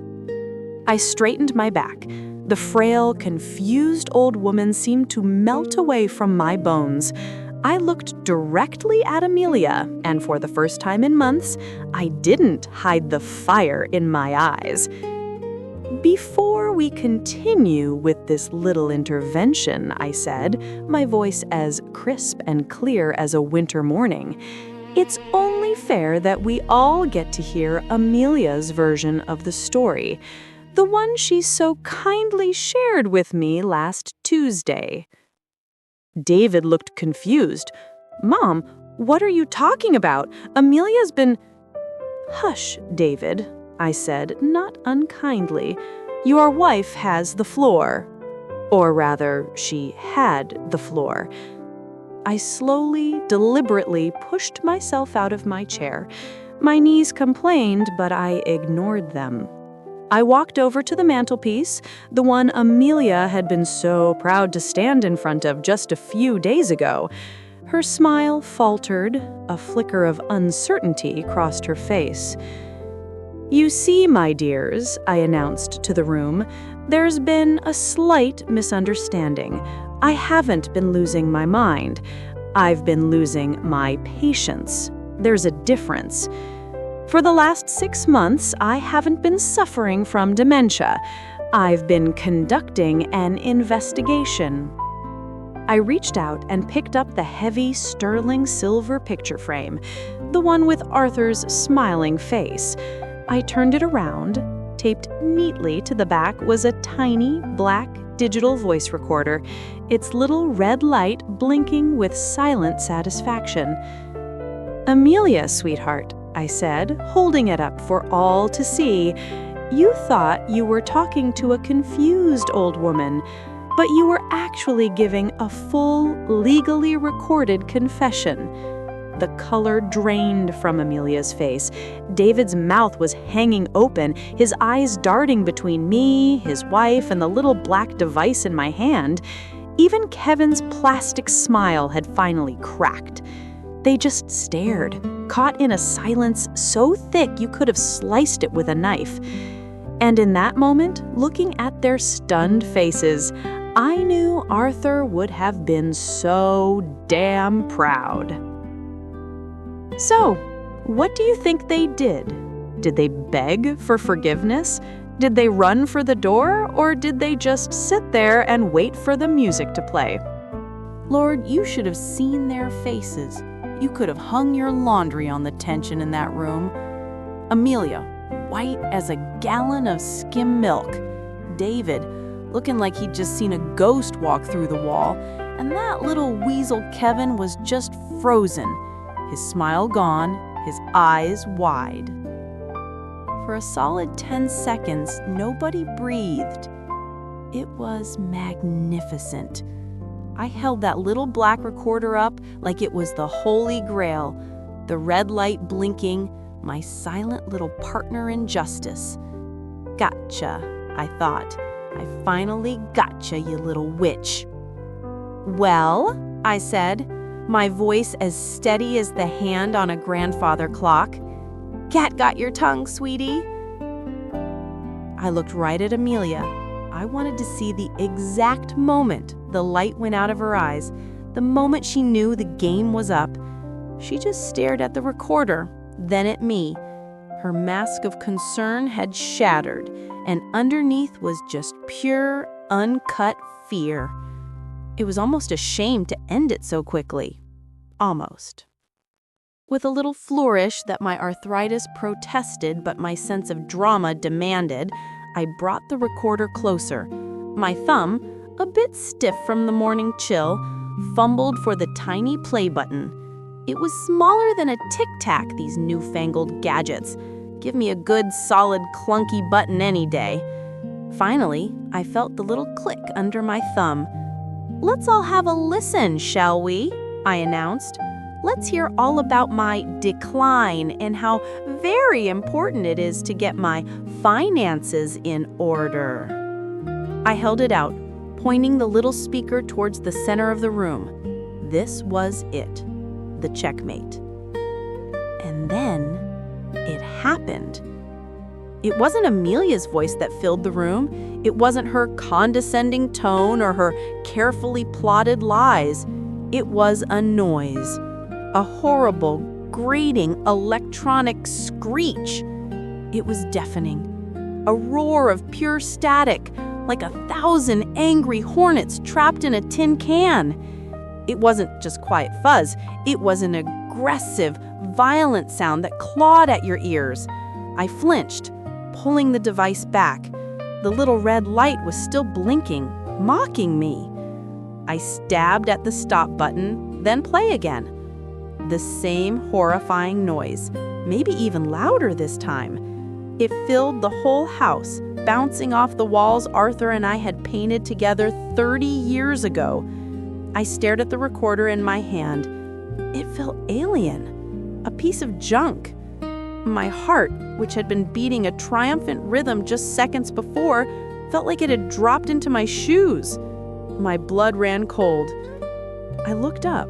I straightened my back. The frail, confused old woman seemed to melt away from my bones. I looked directly at Amelia, and for the first time in months, I didn't hide the fire in my eyes. "Before we continue with this little intervention," I said, my voice as crisp and clear as a winter morning, "it's only fair that we all get to hear Amelia's version of the story, the one she so kindly shared with me last Tuesday." David looked confused. "Mom, what are you talking about? Amelia's been—" "Hush, David," I said, not unkindly. "Your wife has the floor. Or rather, she had the floor." I slowly, deliberately pushed myself out of my chair. My knees complained, but I ignored them. I walked over to the mantelpiece, the one Amelia had been so proud to stand in front of just a few days ago. Her smile faltered, a flicker of uncertainty crossed her face. "You see, my dears," I announced to the room, "there's been a slight misunderstanding. I haven't been losing my mind. I've been losing my patience. There's a difference. For the last 6 months, I haven't been suffering from dementia. I've been conducting an investigation." I reached out and picked up the heavy, sterling silver picture frame, the one with Arthur's smiling face. I turned it around. Taped neatly to the back was a tiny, black digital voice recorder, its little red light blinking with silent satisfaction. "Amelia, sweetheart," I said, holding it up for all to see. "You thought you were talking to a confused old woman, but you were actually giving a full, legally recorded confession." The color drained from Amelia's face. David's mouth was hanging open, his eyes darting between me, his wife, and the little black device in my hand. Even Kevin's plastic smile had finally cracked. They just stared, caught in a silence so thick you could have sliced it with a knife. And in that moment, looking at their stunned faces, I knew Arthur would have been so damn proud. So, what do you think they did? Did they beg for forgiveness? Did they run for the door? Or did they just sit there and wait for the music to play? Lord, you should have seen their faces. You could have hung your laundry on the tension in that room. Amelia, white as a gallon of skim milk. David, looking like he'd just seen a ghost walk through the wall. And that little weasel Kevin was just frozen. His smile gone, his eyes wide. For a solid 10 seconds, nobody breathed. It was magnificent. I held that little black recorder up like it was the Holy Grail, the red light blinking, my silent little partner in justice. Gotcha, I thought. I finally gotcha, you little witch. Well, I said, my voice as steady as the hand on a grandfather clock. Cat got your tongue, sweetie. I looked right at Amelia. I wanted to see the exact moment the light went out of her eyes, the moment she knew the game was up. She just stared at the recorder, then at me. Her mask of concern had shattered, and underneath was just pure, uncut fear. It was almost a shame to end it so quickly. Almost. With a little flourish that my arthritis protested but my sense of drama demanded, I brought the recorder closer. My thumb, a bit stiff from the morning chill, fumbled for the tiny play button. It was smaller than a tic-tac, these newfangled gadgets. Give me a good, solid, clunky button any day. Finally, I felt the little click under my thumb. "Let's all have a listen, shall we?" I announced. "Let's hear all about my decline and how very important it is to get my finances in order." I held it out, pointing the little speaker towards the center of the room. This was it, the checkmate. And then it happened. It wasn't Amelia's voice that filled the room. It wasn't her condescending tone or her carefully plotted lies. It was a noise, a horrible, grating electronic screech. It was deafening, a roar of pure static, like 1,000 angry hornets trapped in a tin can. It wasn't just quiet fuzz, it was an aggressive, violent sound that clawed at your ears. I flinched, pulling the device back. The little red light was still blinking, mocking me. I stabbed at the stop button, then play again. The same horrifying noise, maybe even louder this time. It filled the whole house, bouncing off the walls Arthur and I had painted together 30 years ago. I stared at the recorder in my hand. It felt alien, a piece of junk. My heart, which had been beating a triumphant rhythm just seconds before, felt like it had dropped into my shoes. My blood ran cold. I looked up,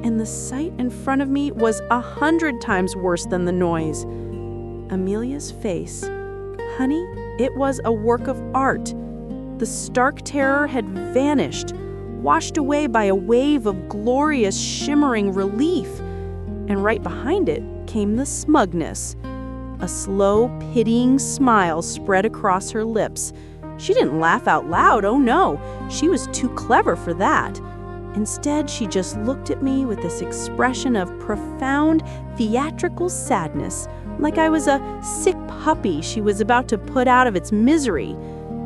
and the sight in front of me was 100 times worse than the noise. Amelia's face. Honey, it was a work of art. The stark terror had vanished, washed away by a wave of glorious, shimmering relief. And right behind it came the smugness. A slow, pitying smile spread across her lips. She didn't laugh out loud, oh no, she was too clever for that. Instead, she just looked at me with this expression of profound, theatrical sadness, like I was a sick puppy she was about to put out of its misery.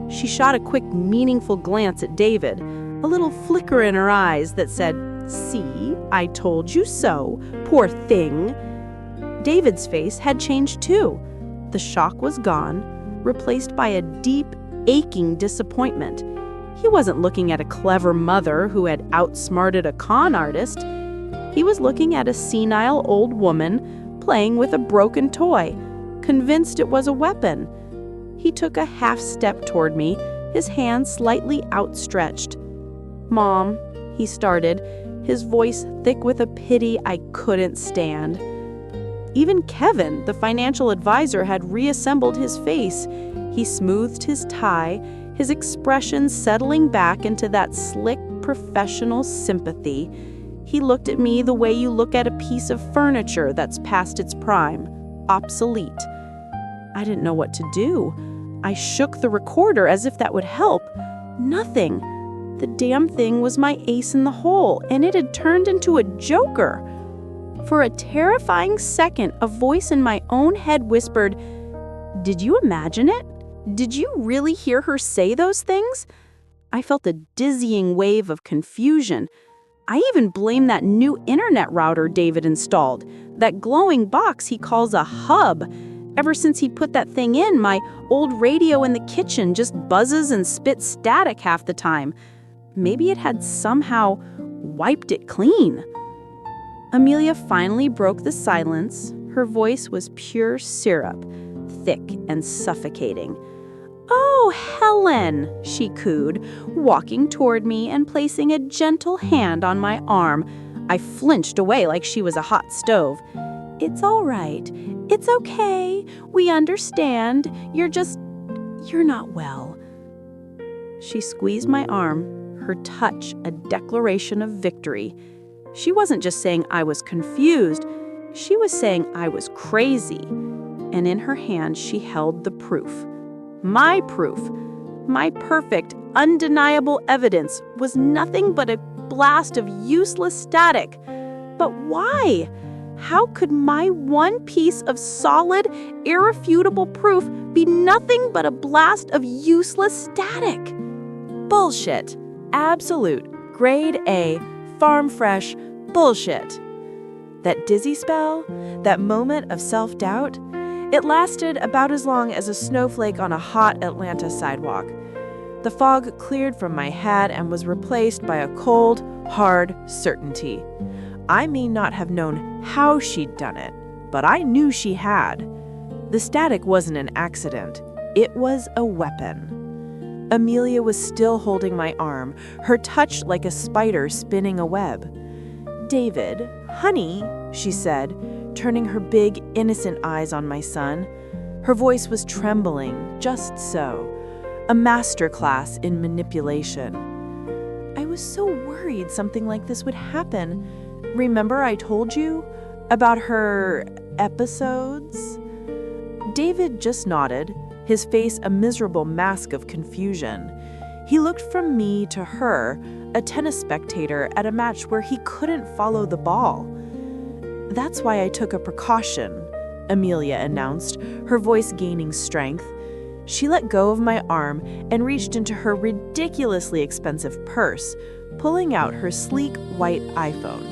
She shot a quick, meaningful glance at David, a little flicker in her eyes that said, "See, I told you so, poor thing." David's face had changed too. The shock was gone, replaced by a deep, aching disappointment. He wasn't looking at a clever mother who had outsmarted a con artist. He was looking at a senile old woman playing with a broken toy, convinced it was a weapon. He took a half step toward me, his hand slightly outstretched. "Mom," he started, his voice thick with a pity I couldn't stand. Even Kevin, the financial advisor, had reassembled his face. He smoothed his tie, his expression settling back into that slick, professional sympathy. He looked at me the way you look at a piece of furniture that's past its prime, obsolete. I didn't know what to do. I shook the recorder as if that would help. Nothing. The damn thing was my ace in the hole, and it had turned into a joker. For a terrifying second, a voice in my own head whispered, "Did you imagine it? Did you really hear her say those things?" I felt a dizzying wave of confusion. I even blamed that new internet router David installed, that glowing box he calls a hub. Ever since he put that thing in, my old radio in the kitchen just buzzes and spits static half the time. Maybe it had somehow wiped it clean. Amelia finally broke the silence. Her voice was pure syrup, thick and suffocating. "Oh, Helen," she cooed, walking toward me and placing a gentle hand on my arm. I flinched away like she was a hot stove. "It's all right. It's okay. We understand. You're not well." She squeezed my arm, her touch a declaration of victory. She wasn't just saying I was confused. She was saying I was crazy. And in her hand, she held the proof. My proof. My perfect, undeniable evidence was nothing but a blast of useless static. But why? How could my one piece of solid, irrefutable proof be nothing but a blast of useless static? Bullshit. Absolute, grade A, farm fresh bullshit. That dizzy spell, that moment of self-doubt, it lasted about as long as a snowflake on a hot Atlanta sidewalk. The fog cleared from my head and was replaced by a cold, hard certainty. I may not have known how she'd done it, but I knew she had. The static wasn't an accident. It was a weapon. Amelia was still holding my arm, her touch like a spider spinning a web. "David, honey," she said, turning her big, innocent eyes on my son. Her voice was trembling, just so. A masterclass in manipulation. "I was so worried something like this would happen. Remember I told you about her episodes?" David just nodded, his face a miserable mask of confusion. He looked from me to her, a tennis spectator at a match where he couldn't follow the ball. "That's why I took a precaution," Amelia announced, her voice gaining strength. She let go of my arm and reached into her ridiculously expensive purse, pulling out her sleek white iPhone.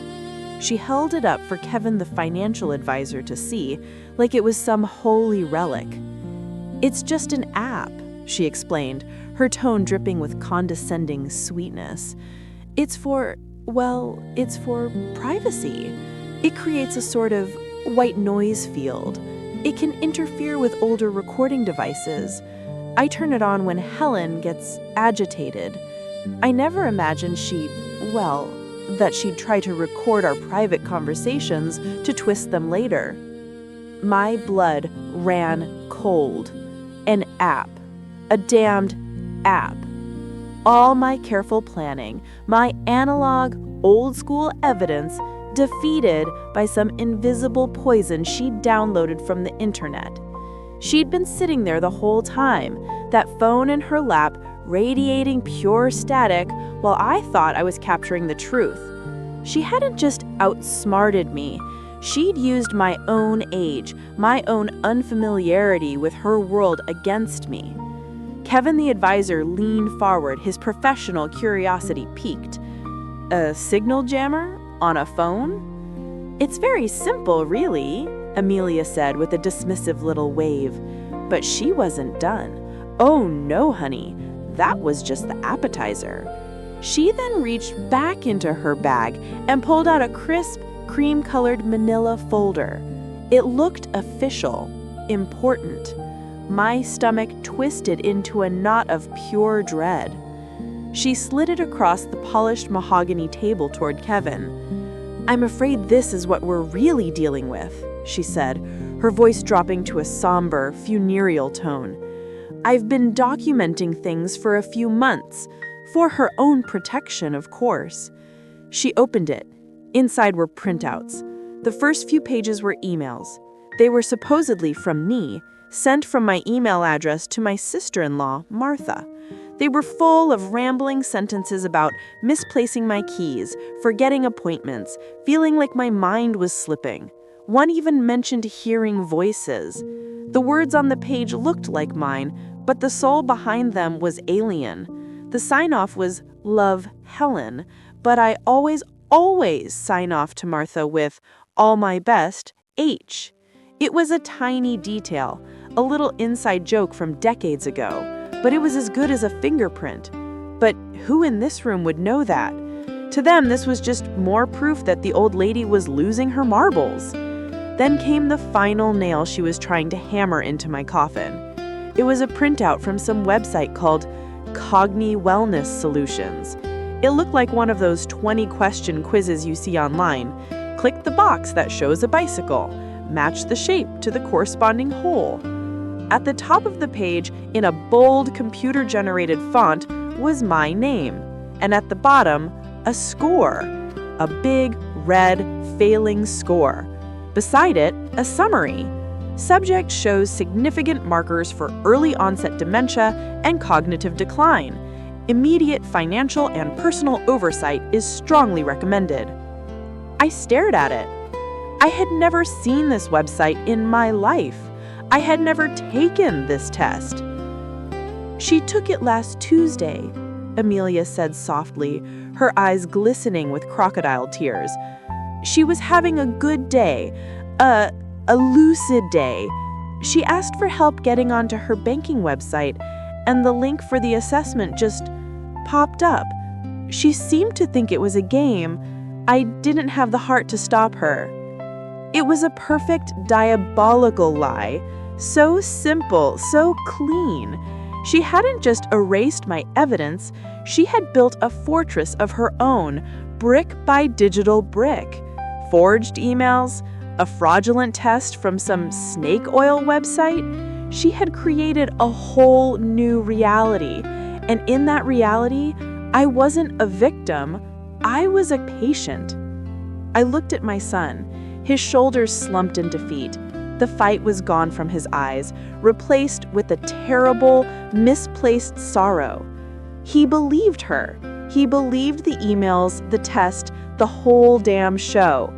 She held it up for Kevin, the financial advisor, to see, like it was some holy relic. "It's just an app," she explained, her tone dripping with condescending sweetness. It's for privacy. It creates a sort of white noise field. It can interfere with older recording devices. I turn it on when Helen gets agitated. I never imagined that she'd try to record our private conversations to twist them later." My blood ran cold. An app. A damned app. All my careful planning, my analog, old-school evidence, defeated by some invisible poison she'd downloaded from the internet. She'd been sitting there the whole time, that phone in her lap, radiating pure static, while I thought I was capturing the truth. She hadn't just outsmarted me. She'd used my own age, my own unfamiliarity with her world against me. Kevin, the advisor, leaned forward, his professional curiosity piqued. A signal jammer? On a phone? It's very simple, really, Amelia said with a dismissive little wave. But she wasn't done. Oh no, honey, that was just the appetizer. She then reached back into her bag and pulled out a crisp, cream-colored manila folder. It looked official, important. My stomach twisted into a knot of pure dread. She slid it across the polished mahogany table toward Kevin. I'm afraid this is what we're really dealing with, she said, her voice dropping to a somber, funereal tone. I've been documenting things for a few months, for her own protection, of course. She opened it. Inside were printouts. The first few pages were emails. They were supposedly from me, sent from my email address to my sister-in-law, Martha. They were full of rambling sentences about misplacing my keys, forgetting appointments, feeling like my mind was slipping. One even mentioned hearing voices. The words on the page looked like mine, but the soul behind them was alien. The sign-off was, Love, Helen, but I always sign off to Martha with, All my best, H. It was a tiny detail, a little inside joke from decades ago, but it was as good as a fingerprint. But who in this room would know that? To them, this was just more proof that the old lady was losing her marbles. Then came the final nail she was trying to hammer into my coffin. It was a printout from some website called Cogni Wellness Solutions. It looked like one of those 20-question quizzes you see online. Click the box that shows a bicycle. Match the shape to the corresponding hole. At the top of the page, in a bold computer-generated font, was my name. And at the bottom, a score. A big, red, failing score. Beside it, a summary. Subject shows significant markers for early onset dementia and cognitive decline. Immediate financial and personal oversight is strongly recommended. I stared at it. I had never seen this website in my life. I had never taken this test. She took it last Tuesday, Amelia said softly, her eyes glistening with crocodile tears. She was having a good day, a lucid day. She asked for help getting onto her banking website, and the link for the assessment just popped up. She seemed to think it was a game. I didn't have the heart to stop her. It was a perfect, diabolical lie. So simple, so clean. She hadn't just erased my evidence, she had built a fortress of her own, brick by digital brick. Forged emails, a fraudulent test from some snake oil website. She had created a whole new reality. And in that reality, I wasn't a victim, I was a patient. I looked at my son. His shoulders slumped in defeat. The fight was gone from his eyes, replaced with a terrible, misplaced sorrow. He believed her. He believed the emails, the test, the whole damn show.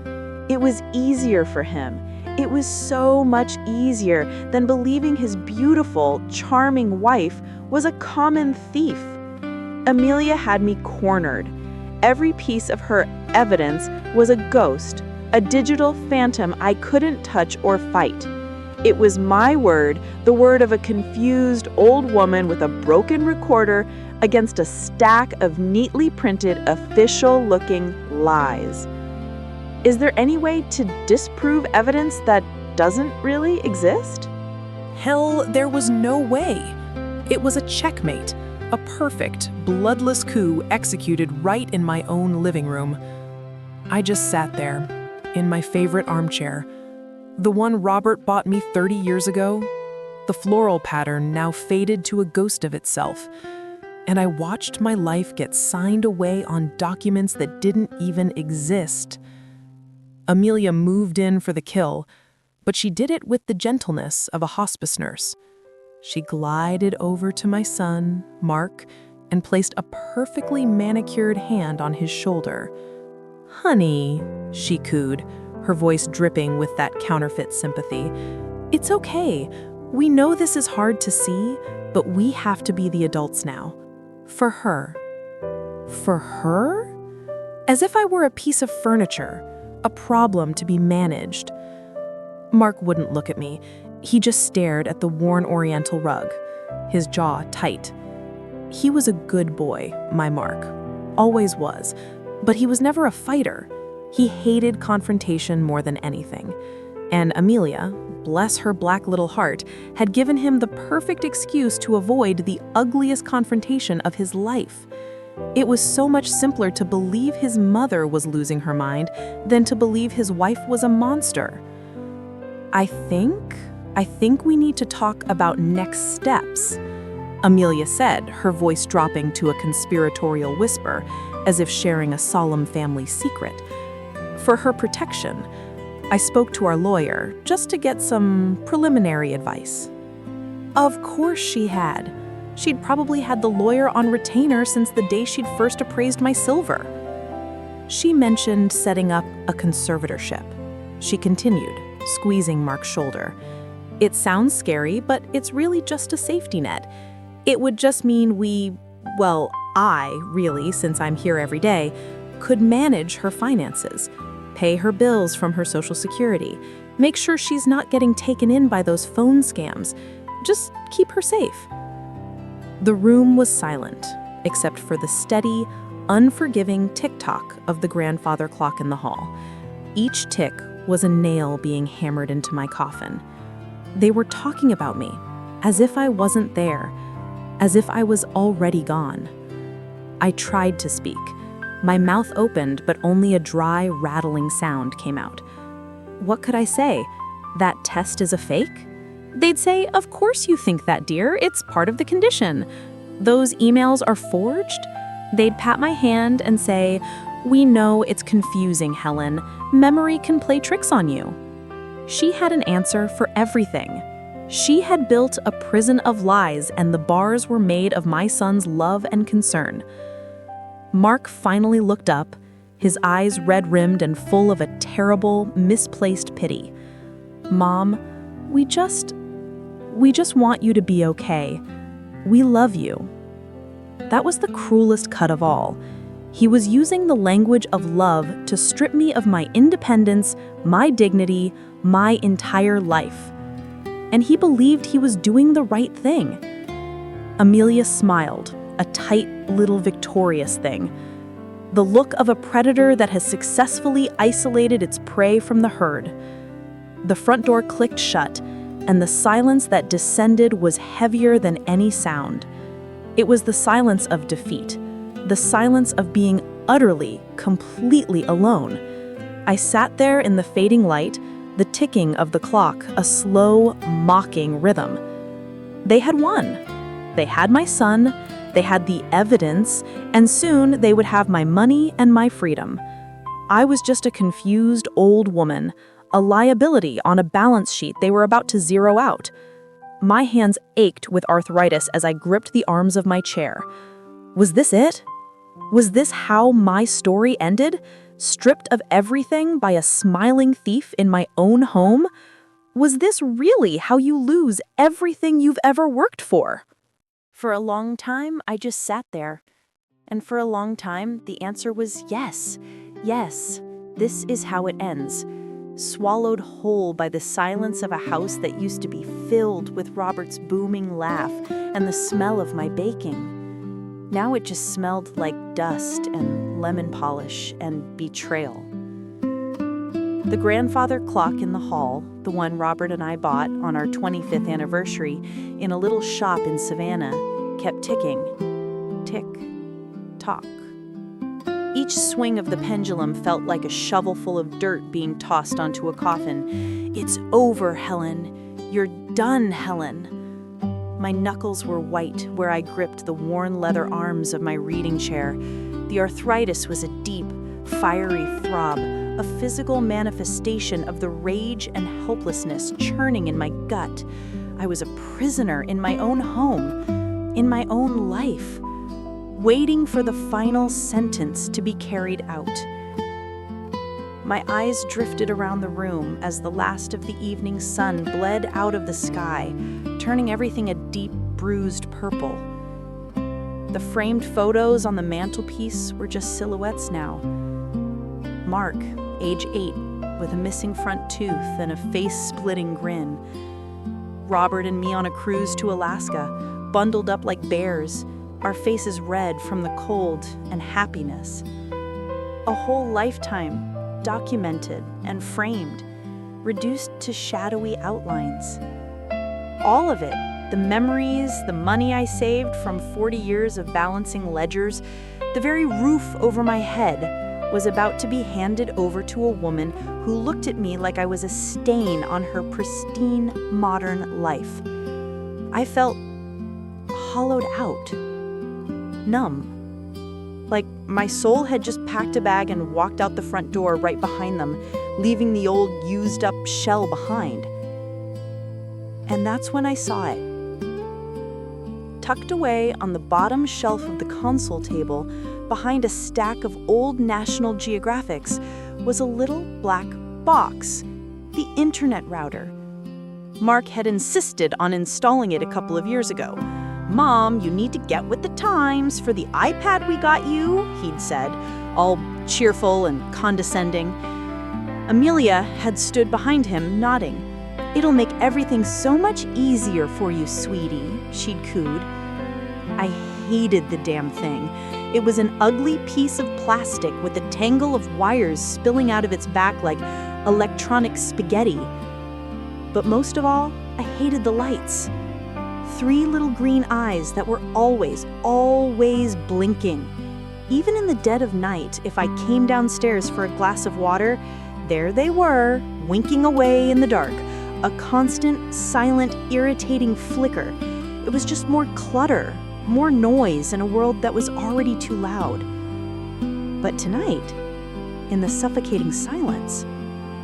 It was easier for him. It was so much easier than believing his beautiful, charming wife was a common thief. Amelia had me cornered. Every piece of her evidence was a ghost, a digital phantom I couldn't touch or fight. It was my word, the word of a confused old woman with a broken recorder against a stack of neatly printed, official-looking lies. Is there any way to disprove evidence that doesn't really exist? Hell, there was no way. It was a checkmate, a perfect, bloodless coup executed right in my own living room. I just sat there, in my favorite armchair, the one Robert bought me 30 years ago. The floral pattern now faded to a ghost of itself, and I watched my life get signed away on documents that didn't even exist. Amelia moved in for the kill, but she did it with the gentleness of a hospice nurse. She glided over to my son, Mark, and placed a perfectly manicured hand on his shoulder. "Honey," she cooed, her voice dripping with that counterfeit sympathy. "It's okay. We know this is hard to see, But we have to be the adults now. For her. For her? As if I were a piece of furniture, a problem to be managed. Mark wouldn't look at me. He just stared at the worn oriental rug, his jaw tight. He was a good boy, my Mark. Always was. But he was never a fighter. He hated confrontation more than anything. And Amelia, bless her black little heart, had given him the perfect excuse to avoid the ugliest confrontation of his life. It was so much simpler to believe his mother was losing her mind than to believe his wife was a monster. I think we need to talk about next steps, Amelia said, her voice dropping to a conspiratorial whisper, as if sharing a solemn family secret. For her protection, I spoke to our lawyer just to get some preliminary advice. Of course she had. She'd probably had the lawyer on retainer since the day she'd first appraised my silver. She mentioned setting up a conservatorship. She continued, squeezing Mark's shoulder. It sounds scary, but it's really just a safety net. It would just mean I really, since I'm here every day, could manage her finances, pay her bills from her Social Security, make sure she's not getting taken in by those phone scams, just keep her safe. The room was silent, except for the steady, unforgiving tick-tock of the grandfather clock in the hall. Each tick was a nail being hammered into my coffin. They were talking about me, as if I wasn't there, as if I was already gone. I tried to speak. My mouth opened, but only a dry, rattling sound came out. What could I say? That test is a fake? They'd say, of course you think that, dear. It's part of the condition. Those emails are forged? They'd pat my hand and say, we know it's confusing, Helen. Memory can play tricks on you. She had an answer for everything. She had built a prison of lies, and the bars were made of my son's love and concern. Mark finally looked up, his eyes red-rimmed and full of a terrible, misplaced pity. Mom, we just want you to be okay. We love you. That was the cruelest cut of all. He was using the language of love to strip me of my independence, my dignity, my entire life. And he believed he was doing the right thing. Amelia smiled, a tight, little victorious thing. The look of a predator that has successfully isolated its prey from the herd. The front door clicked shut, and the silence that descended was heavier than any sound. It was the silence of defeat, the silence of being utterly, completely alone. I sat there in the fading light, the ticking of the clock, a slow, mocking rhythm. They had won. They had my son, they had the evidence, and soon they would have my money and my freedom. I was just a confused old woman, a liability on a balance sheet they were about to zero out. My hands ached with arthritis as I gripped the arms of my chair. Was this it? Was this how my story ended? Stripped of everything by a smiling thief in my own home? Was this really how you lose everything you've ever worked for? For a long time, I just sat there. And for a long time, the answer was yes. Yes, this is how it ends. Swallowed whole by the silence of a house that used to be filled with Robert's booming laugh and the smell of my baking. Now it just smelled like dust and lemon polish and betrayal. The grandfather clock in the hall, the one Robert and I bought on our 25th anniversary in a little shop in Savannah, kept ticking. Tick, tock. Each swing of the pendulum felt like a shovelful of dirt being tossed onto a coffin. It's over, Helen. You're done, Helen. My knuckles were white where I gripped the worn leather arms of my reading chair. The arthritis was a deep, fiery throb, a physical manifestation of the rage and helplessness churning in my gut. I was a prisoner in my own home, in my own life, waiting for the final sentence to be carried out. My eyes drifted around the room as the last of the evening sun bled out of the sky, turning everything a deep bruised purple. The framed photos on the mantelpiece were just silhouettes now. Mark, age 8, with a missing front tooth and a face-splitting grin. Robert and me on a cruise to Alaska, bundled up like bears, our faces red from the cold and happiness. A whole lifetime, documented and framed, reduced to shadowy outlines. All of it, the memories, the money I saved from 40 years of balancing ledgers, the very roof over my head, was about to be handed over to a woman who looked at me like I was a stain on her pristine modern life. I felt hollowed out, numb. Like my soul had just packed a bag and walked out the front door right behind them, leaving the old used-up shell behind. And that's when I saw it. Tucked away on the bottom shelf of the console table, behind a stack of old National Geographics, was a little black box, the internet router. Mark had insisted on installing it a couple of years ago. "Mom, you need to get with the times for the iPad we got you," he'd said, all cheerful and condescending. Amelia had stood behind him, nodding. "It'll make everything so much easier for you, sweetie," she'd cooed. I hated the damn thing. It was an ugly piece of plastic with a tangle of wires spilling out of its back like electronic spaghetti. But most of all, I hated the lights. 3 little green eyes that were always blinking. Even in the dead of night, if I came downstairs for a glass of water, there they were, winking away in the dark. A constant, silent, irritating flicker. It was just more clutter, more noise in a world that was already too loud. But tonight, in the suffocating silence,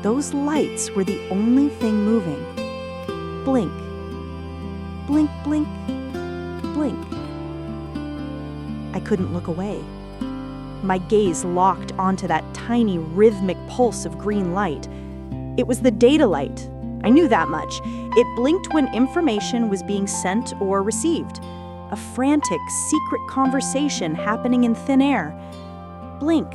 those lights were the only thing moving. Blink. Blink, blink, blink. I couldn't look away. My gaze locked onto that tiny rhythmic pulse of green light. It was the data light. I knew that much. It blinked when information was being sent or received. A frantic, secret conversation happening in thin air. Blink.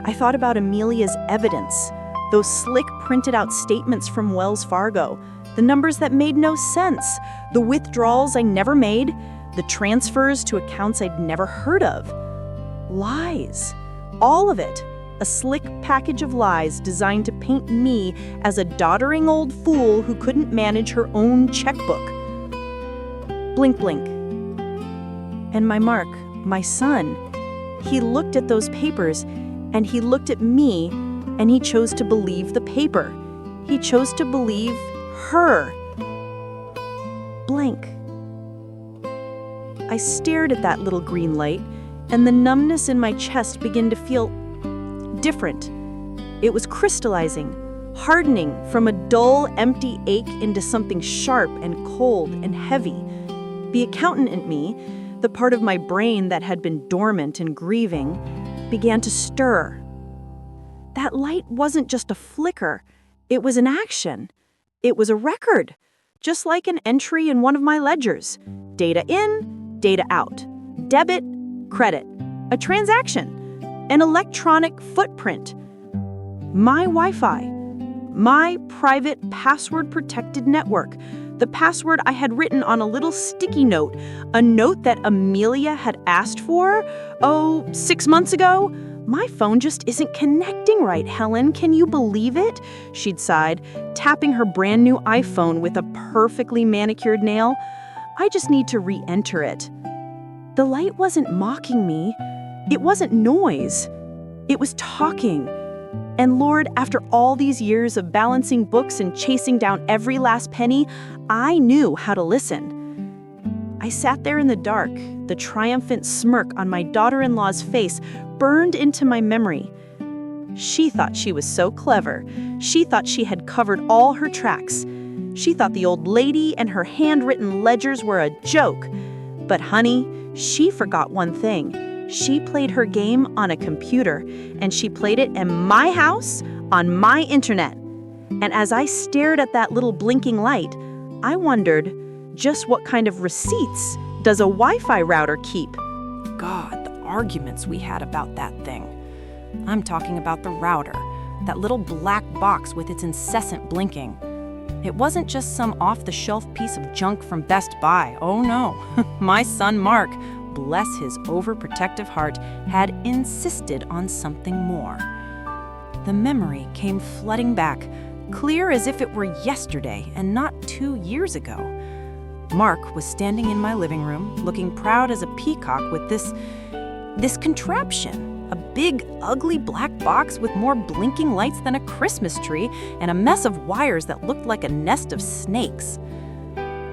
I thought about Amelia's evidence, those slick printed out statements from Wells Fargo, the numbers that made no sense, the withdrawals I never made, the transfers to accounts I'd never heard of. Lies. All of it. A slick package of lies designed to paint me as a doddering old fool who couldn't manage her own checkbook. Blink, blink. And my Mark, my son, he looked at those papers, and he looked at me, and he chose to believe the paper. He chose to believe her. Blank. I stared at that little green light, and the numbness in my chest began to feel different. It was crystallizing, hardening from a dull, empty ache into something sharp and cold and heavy. The accountant in me, the part of my brain that had been dormant and grieving, began to stir. That light wasn't just a flicker. It was an action. It was a record, just like an entry in one of my ledgers. Data in, data out. Debit, credit. A transaction. An electronic footprint. My Wi-Fi. My private password-protected network. The password I had written on a little sticky note. A note that Amelia had asked for, 6 months ago. "My phone just isn't connecting right, Helen. Can you believe it?" she'd sighed, tapping her brand new iPhone with a perfectly manicured nail. "I just need to re-enter it." The light wasn't mocking me. It wasn't noise. It was talking. And Lord, after all these years of balancing books and chasing down every last penny, I knew how to listen. I sat there in the dark, the triumphant smirk on my daughter-in-law's face burned into my memory. She thought she was so clever. She thought she had covered all her tracks. She thought the old lady and her handwritten ledgers were a joke. But honey, she forgot one thing. She played her game on a computer, and she played it in my house, on my internet. And as I stared at that little blinking light, I wondered, just what kind of receipts does a Wi-Fi router keep? God, the arguments we had about that thing. I'm talking about the router, that little black box with its incessant blinking. It wasn't just some off-the-shelf piece of junk from Best Buy. Oh no, my son Mark, bless his overprotective heart, had insisted on something more. The memory came flooding back, clear as if it were yesterday and not 2 years ago. Mark was standing in my living room, looking proud as a peacock with this contraption, a big, ugly black box with more blinking lights than a Christmas tree and a mess of wires that looked like a nest of snakes.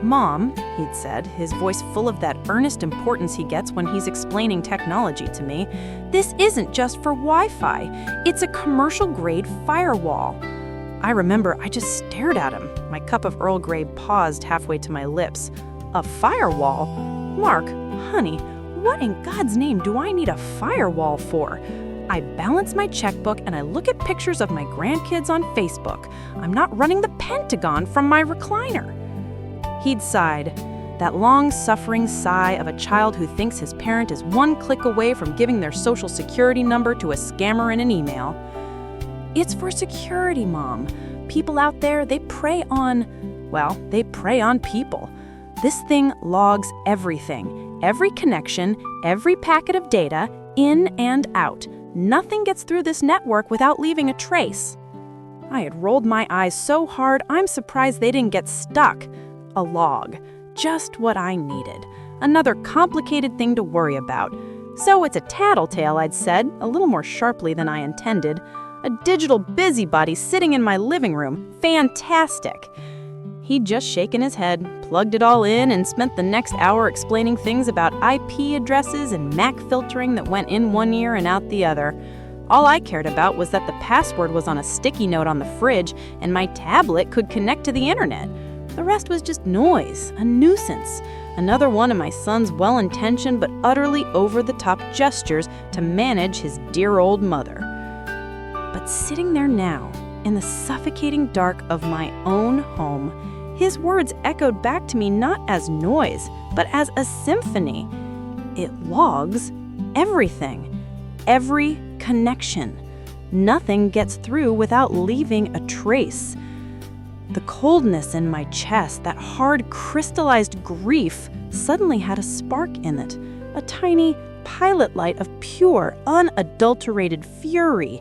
"Mom," he'd said, his voice full of that earnest importance he gets when he's explaining technology to me, "this isn't just for Wi-Fi. It's a commercial-grade firewall." I remember I just stared at him. My cup of Earl Grey paused halfway to my lips. "A firewall? Mark, honey, what in God's name do I need a firewall for?" I balance my checkbook and I look at pictures of my grandkids on Facebook. I'm not running the Pentagon from my recliner. He'd sighed, that long-suffering sigh of a child who thinks his parent is one click away from giving their social security number to a scammer in an email. "It's for security, Mom. People out there, they prey on people. This thing logs everything, every connection, every packet of data, in and out. Nothing gets through this network without leaving a trace." I had rolled my eyes so hard, I'm surprised they didn't get stuck. A log. Just what I needed. Another complicated thing to worry about. "So it's a tattletale," I'd said, a little more sharply than I intended. "A digital busybody sitting in my living room. Fantastic." He'd just shaken his head, plugged it all in, and spent the next hour explaining things about IP addresses and MAC filtering that went in one ear and out the other. All I cared about was that the password was on a sticky note on the fridge and my tablet could connect to the internet. The rest was just noise, a nuisance, another one of my son's well-intentioned but utterly over-the-top gestures to manage his dear old mother. But sitting there now, in the suffocating dark of my own home, his words echoed back to me not as noise, but as a symphony. It logs everything, every connection. Nothing gets through without leaving a trace. The coldness in my chest, that hard, crystallized grief, suddenly had a spark in it, a tiny pilot light of pure, unadulterated fury.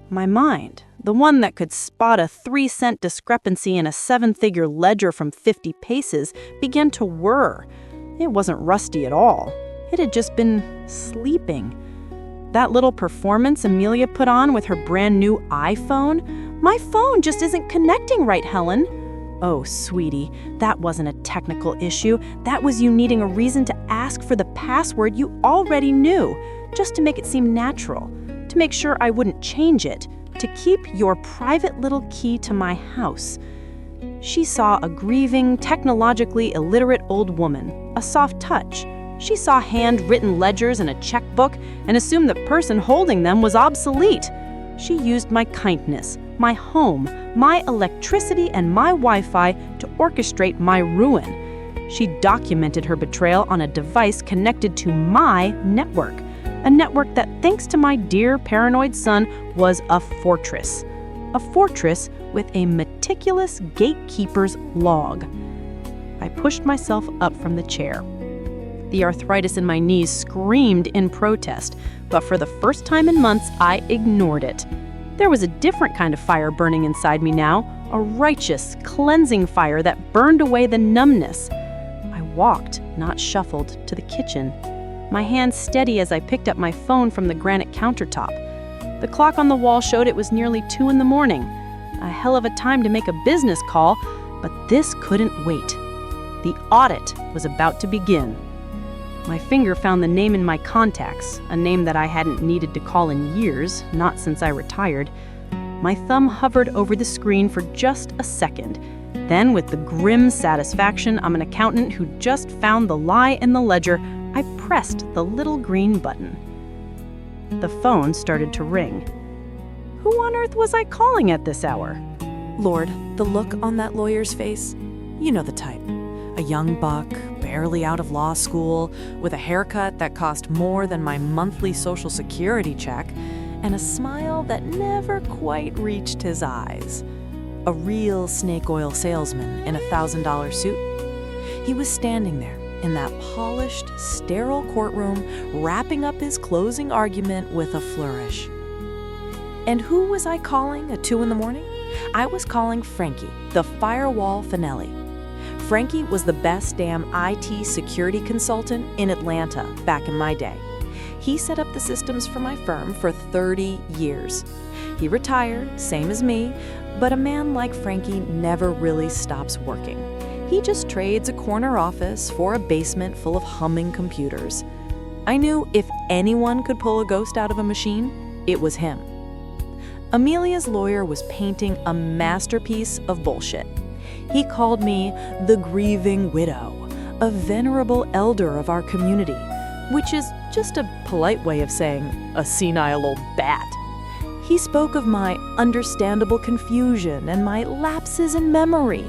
My mind, the one that could spot a 3-cent discrepancy in a 7-figure ledger from 50 paces, began to whir. It wasn't rusty at all. It had just been sleeping. That little performance Amelia put on with her brand new iPhone? My phone just isn't connecting right, Helen. Oh, sweetie, that wasn't a technical issue. That was you needing a reason to ask for the password you already knew, just to make it seem natural, to make sure I wouldn't change it, to keep your private little key to my house. She saw a grieving, technologically illiterate old woman, a soft touch. She saw handwritten ledgers and a checkbook and assumed the person holding them was obsolete. She used my kindness, my home, my electricity, and my Wi-Fi to orchestrate my ruin. She documented her betrayal on a device connected to my network, a network that, thanks to my dear paranoid son, was a fortress with a meticulous gatekeeper's log. I pushed myself up from the chair. The arthritis in my knees screamed in protest, but for the first time in months, I ignored it. There was a different kind of fire burning inside me now, a righteous, cleansing fire that burned away the numbness. I walked, not shuffled, to the kitchen, my hands steady as I picked up my phone from the granite countertop. The clock on the wall showed it was nearly 2 in the morning. A hell of a time to make a business call, but this couldn't wait. The audit was about to begin. My finger found the name in my contacts, a name that I hadn't needed to call in years, not since I retired. My thumb hovered over the screen for just a second. Then, with the grim satisfaction I'm an accountant who just found the lie in the ledger, I pressed the little green button. The phone started to ring. Who on earth was I calling at this hour? Lord, the look on that lawyer's face, you know the type. a young buck, barely out of law school, with a haircut that cost more than my monthly Social Security check, and a smile that never quite reached his eyes. A real snake oil salesman in a $1,000 suit. He was standing there in that polished, sterile courtroom, wrapping up his closing argument with a flourish. And who was I calling at 2 a.m? I was calling Frankie, the firewall Finelli. Frankie was the best damn IT security consultant in Atlanta back in my day. He set up the systems for my firm for 30 years. He retired, same as me, but a man like Frankie never really stops working. He just trades a corner office for a basement full of humming computers. I knew if anyone could pull a ghost out of a machine, it was him. Amelia's lawyer was painting a masterpiece of bullshit. He called me the grieving widow, a venerable elder of our community, which is just a polite way of saying a senile old bat. He spoke of my understandable confusion and my lapses in memory.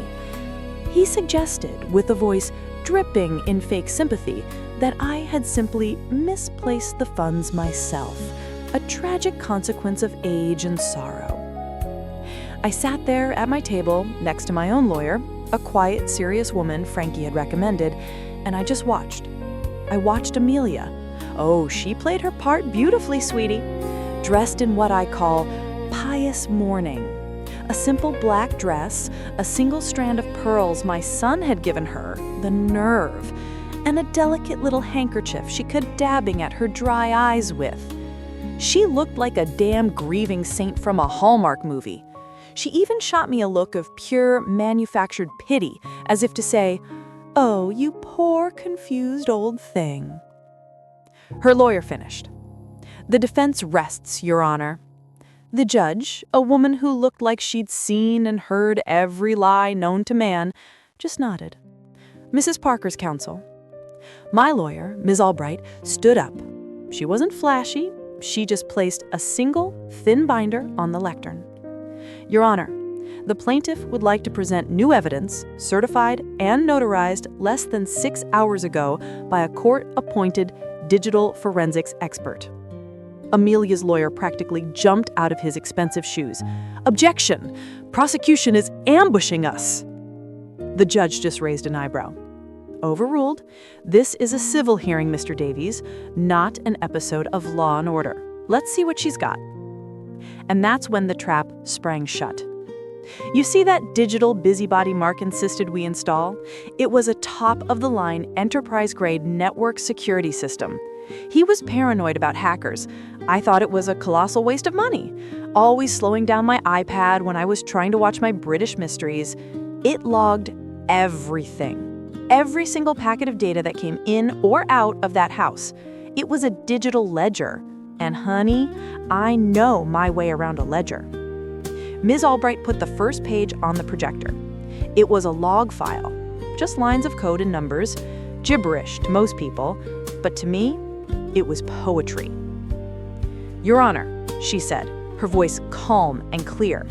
He suggested, with a voice dripping in fake sympathy, that I had simply misplaced the funds myself, a tragic consequence of age and sorrow. I sat there at my table next to my own lawyer, a quiet, serious woman Frankie had recommended, and I just watched. I watched Amelia. Oh, she played her part beautifully, sweetie. Dressed in what I call pious mourning. A simple black dress, a single strand of pearls my son had given her, the nerve, and a delicate little handkerchief she kept dabbing at her dry eyes with. She looked like a damn grieving saint from a Hallmark movie. She even shot me a look of pure, manufactured pity, as if to say, "Oh, you poor, confused old thing." Her lawyer finished. "The defense rests, Your Honor." The judge, a woman who looked like she'd seen and heard every lie known to man, just nodded. Mrs. Parker's counsel. My lawyer, Ms. Albright, stood up. She wasn't flashy. She just placed a single, thin binder on the lectern. "Your Honor, the plaintiff would like to present new evidence, certified and notarized less than 6 hours ago by a court-appointed digital forensics expert." Amelia's lawyer practically jumped out of his expensive shoes. "Objection! Prosecution is ambushing us!" The judge just raised an eyebrow. Overruled. This is a civil hearing, Mr. Davies, not an episode of Law and Order. Let's see what she's got. And that's when the trap sprang shut. You see that digital busybody Mark insisted we install? It was a top-of-the-line, enterprise-grade network security system. He was paranoid about hackers. I thought it was a colossal waste of money, always slowing down my iPad when I was trying to watch my British mysteries. It logged everything. Every single packet of data that came in or out of that house. It was a digital ledger. And honey, I know my way around a ledger. Ms. Albright put the first page on the projector. It was a log file, just lines of code and numbers, gibberish to most people, but to me, it was poetry. "Your Honor," she said, her voice calm and clear,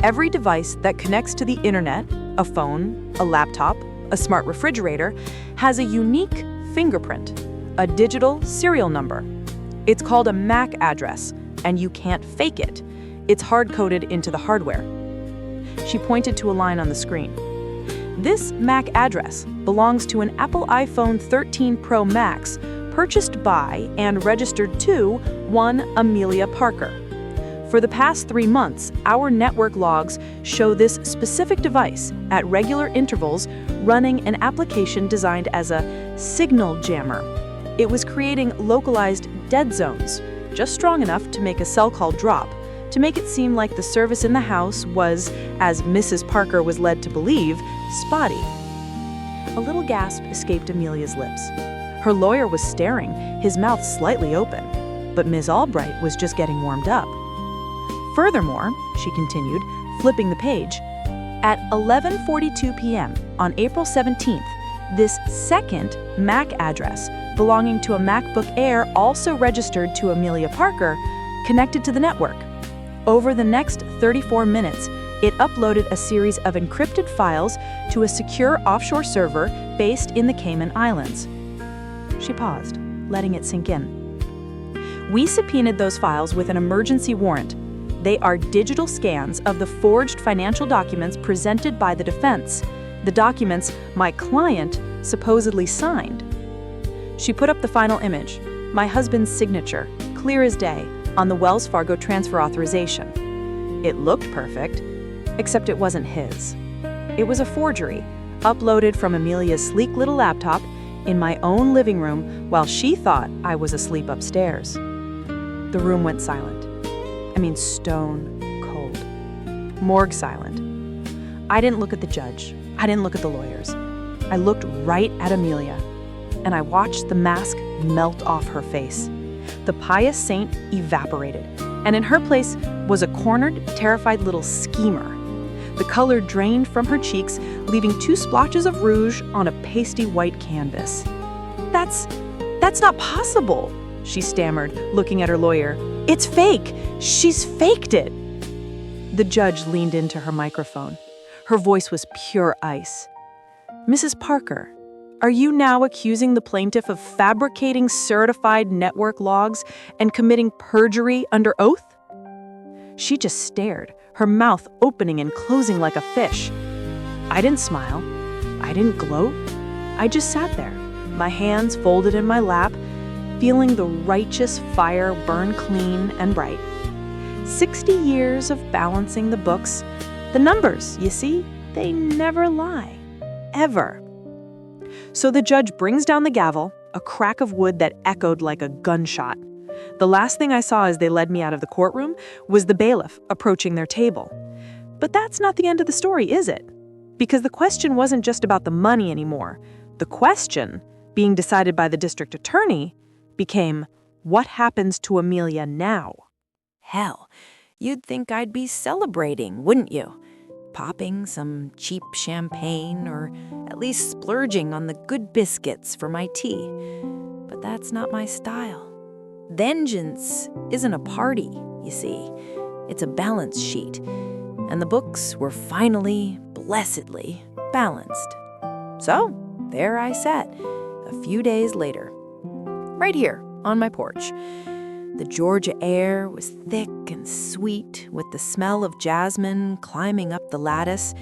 "every device that connects to the internet, a phone, a laptop, a smart refrigerator, has a unique fingerprint, a digital serial number. It's called a MAC address, and you can't fake it. It's hard-coded into the hardware." She pointed to a line on the screen. "This MAC address belongs to an Apple iPhone 13 Pro Max purchased by and registered to one Amelia Parker. For the past 3 months, our network logs show this specific device at regular intervals running an application designed as a signal jammer. It was creating localized dead zones, just strong enough to make a cell call drop, to make it seem like the service in the house was, as Mrs. Parker was led to believe, spotty." A little gasp escaped Amelia's lips. Her lawyer was staring, his mouth slightly open, but Ms. Albright was just getting warmed up. "Furthermore," she continued, flipping the page, "at 11:42 p.m. on April 17th, this second MAC address belonging to a MacBook Air also registered to Amelia Parker connected to the network. Over the next 34 minutes, It uploaded a series of encrypted files to a secure offshore server based in the Cayman Islands. She paused, letting it sink in. We subpoenaed those files with an emergency warrant. They are digital scans of the forged financial documents presented by the defense, the documents my client supposedly signed. She put up the final image, my husband's signature, clear as day, on the Wells Fargo transfer authorization. It looked perfect, except it wasn't his. It was a forgery, uploaded from Amelia's sleek little laptop in my own living room while she thought I was asleep upstairs. The room went silent. Stone cold. Morgue silent. I didn't look at the judge. I didn't look at the lawyers. I looked right at Amelia, and I watched the mask melt off her face. The pious saint evaporated, and in her place was a cornered, terrified little schemer. The color drained from her cheeks, leaving 2 splotches of rouge on a pasty white canvas. That's not possible, she stammered, looking at her lawyer. It's fake. She's faked it. The judge leaned into her microphone. Her voice was pure ice. Mrs. Parker, are you now accusing the plaintiff of fabricating certified network logs and committing perjury under oath? She just stared, her mouth opening and closing like a fish. I didn't smile. I didn't gloat. I just sat there, my hands folded in my lap, feeling the righteous fire burn clean and bright. 60 years of balancing the books. The numbers, you see, they never lie. Ever. So the judge brings down the gavel, a crack of wood that echoed like a gunshot. The last thing I saw as they led me out of the courtroom was the bailiff approaching their table. But that's not the end of the story, is it? Because the question wasn't just about the money anymore. The question, being decided by the district attorney, became, what happens to Amelia now? Hell, you'd think I'd be celebrating, wouldn't you? Popping some cheap champagne or at least splurging on the good biscuits for my tea. But that's not my style. Vengeance isn't a party, you see. It's a balance sheet. And the books were finally, blessedly, balanced. So, there I sat, a few days later. Right here, on my porch. The Georgia air was thick and sweet, with the smell of jasmine climbing up the lattice,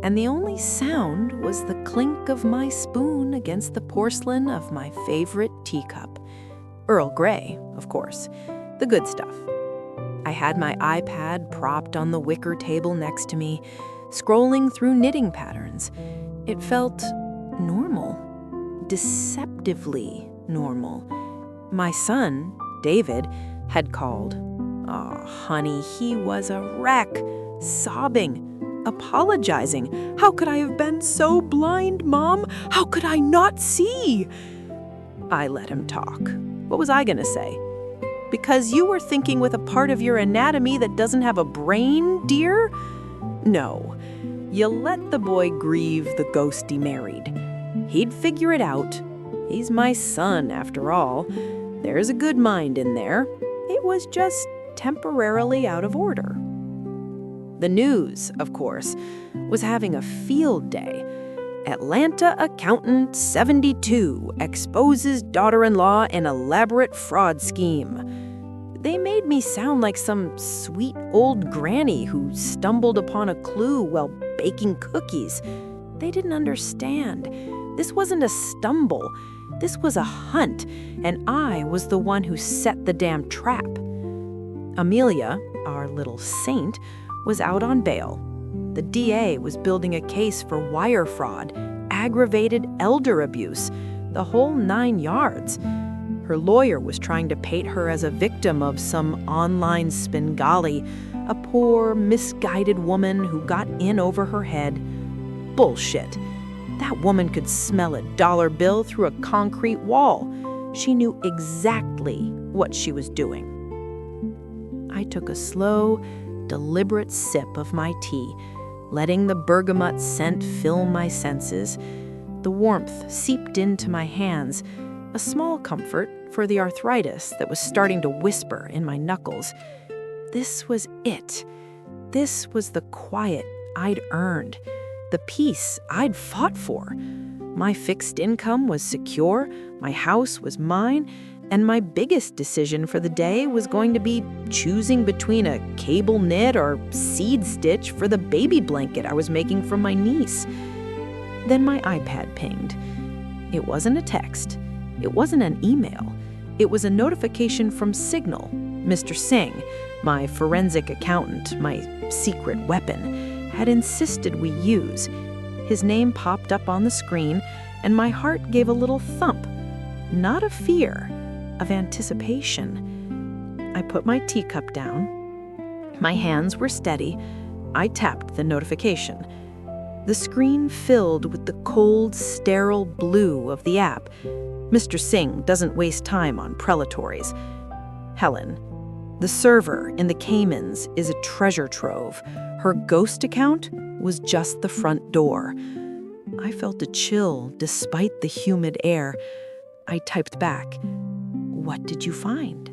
and the only sound was the clink of my spoon against the porcelain of my favorite teacup. Earl Grey, of course, the good stuff. I had my iPad propped on the wicker table next to me, scrolling through knitting patterns. It felt normal, deceptively normal. My son, David, had called. Oh, honey, he was a wreck, sobbing, apologizing. How could I have been so blind, Mom? How could I not see? I let him talk. What was I going to say? Because you were thinking with a part of your anatomy that doesn't have a brain, dear? No. You let the boy grieve the ghost he married. He'd figure it out. He's my son, after all. There's a good mind in there. It was just temporarily out of order. The news, of course, was having a field day. Atlanta accountant 72 exposes daughter-in-law in elaborate fraud scheme. They made me sound like some sweet old granny who stumbled upon a clue while baking cookies. They didn't understand. This wasn't a stumble. This was a hunt, and I was the one who set the damn trap. Amelia, our little saint, was out on bail. The DA was building a case for wire fraud, aggravated elder abuse, the whole 9 yards. Her lawyer was trying to paint her as a victim of some online Svengali, a poor, misguided woman who got in over her head. Bullshit. That woman could smell a dollar bill through a concrete wall. She knew exactly what she was doing. I took a slow, deliberate sip of my tea, letting the bergamot scent fill my senses. The warmth seeped into my hands, a small comfort for the arthritis that was starting to whisper in my knuckles. This was it. This was the quiet I'd earned, the peace I'd fought for. My fixed income was secure, my house was mine, and my biggest decision for the day was going to be choosing between a cable knit or seed stitch for the baby blanket I was making for my niece. Then my iPad pinged. It wasn't a text. It wasn't an email. It was a notification from Signal. Mr. Singh, my forensic accountant, my secret weapon, had insisted we use. His name popped up on the screen, and my heart gave a little thump. Not of fear, of anticipation. I put my teacup down. My hands were steady. I tapped the notification. The screen filled with the cold, sterile blue of the app. Mr. Singh doesn't waste time on prelatories. Helen, the server in the Caymans is a treasure trove. Her ghost account was just the front door. I felt a chill despite the humid air. I typed back, "What did you find?"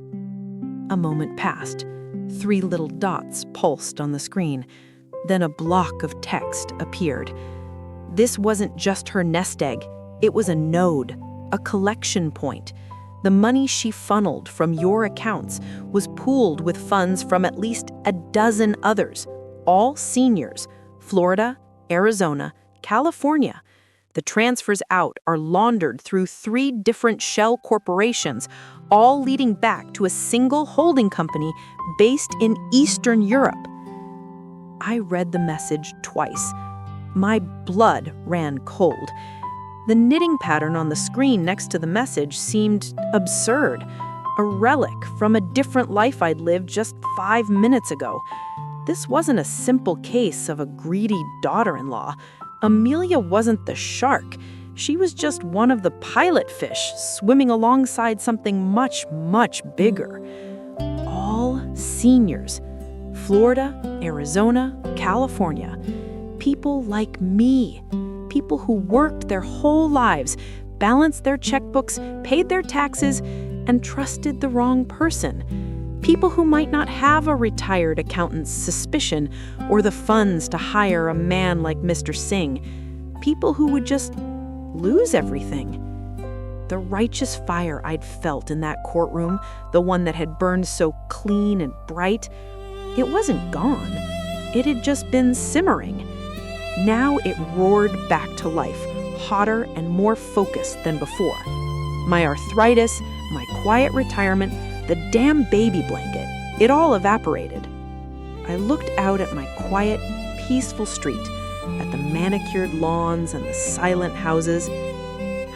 A moment passed. 3 little dots pulsed on the screen. Then a block of text appeared. This wasn't just her nest egg. It was a node, a collection point. The money she funneled from your accounts was pooled with funds from at least a dozen others, all seniors, Florida, Arizona, California. The transfers out are laundered through 3 different shell corporations, all leading back to a single holding company based in Eastern Europe. I read the message twice. My blood ran cold. The knitting pattern on the screen next to the message seemed absurd, a relic from a different life I'd lived just 5 minutes ago. This wasn't a simple case of a greedy daughter-in-law. Amelia wasn't the shark. She was just one of the pilot fish swimming alongside something much, much bigger. All seniors. Florida, Arizona, California. People like me. People who worked their whole lives, balanced their checkbooks, paid their taxes, and trusted the wrong person. People who might not have a retired accountant's suspicion or the funds to hire a man like Mr. Singh. People who would just lose everything. The righteous fire I'd felt in that courtroom, the one that had burned so clean and bright, it wasn't gone. It had just been simmering. Now it roared back to life, hotter and more focused than before. My arthritis, my quiet retirement, the damn baby blanket, it all evaporated. I looked out at my quiet, peaceful street, at the manicured lawns and the silent houses.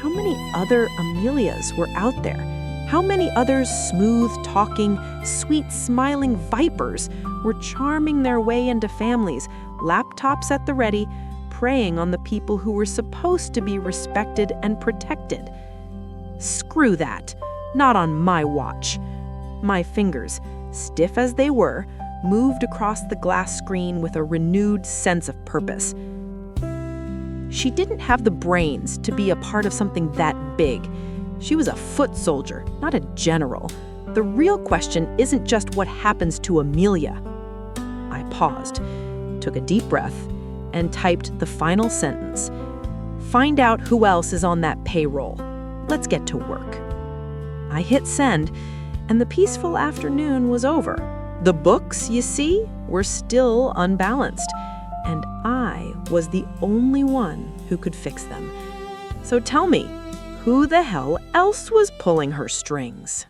How many other Amelias were out there? How many other smooth-talking, sweet-smiling vipers were charming their way into families, laptops at the ready, preying on the people who were supposed to be respected and protected? Screw that. Not on my watch. My fingers, stiff as they were, moved across the glass screen with a renewed sense of purpose. She didn't have the brains to be a part of something that big. She was a foot soldier, not a general. The real question isn't just what happens to Amelia. I paused, took a deep breath, and typed the final sentence. Find out who else is on that payroll. Let's get to work. I hit send, and the peaceful afternoon was over. The books, you see, were still unbalanced, and I was the only one who could fix them. So tell me, who the hell else was pulling her strings?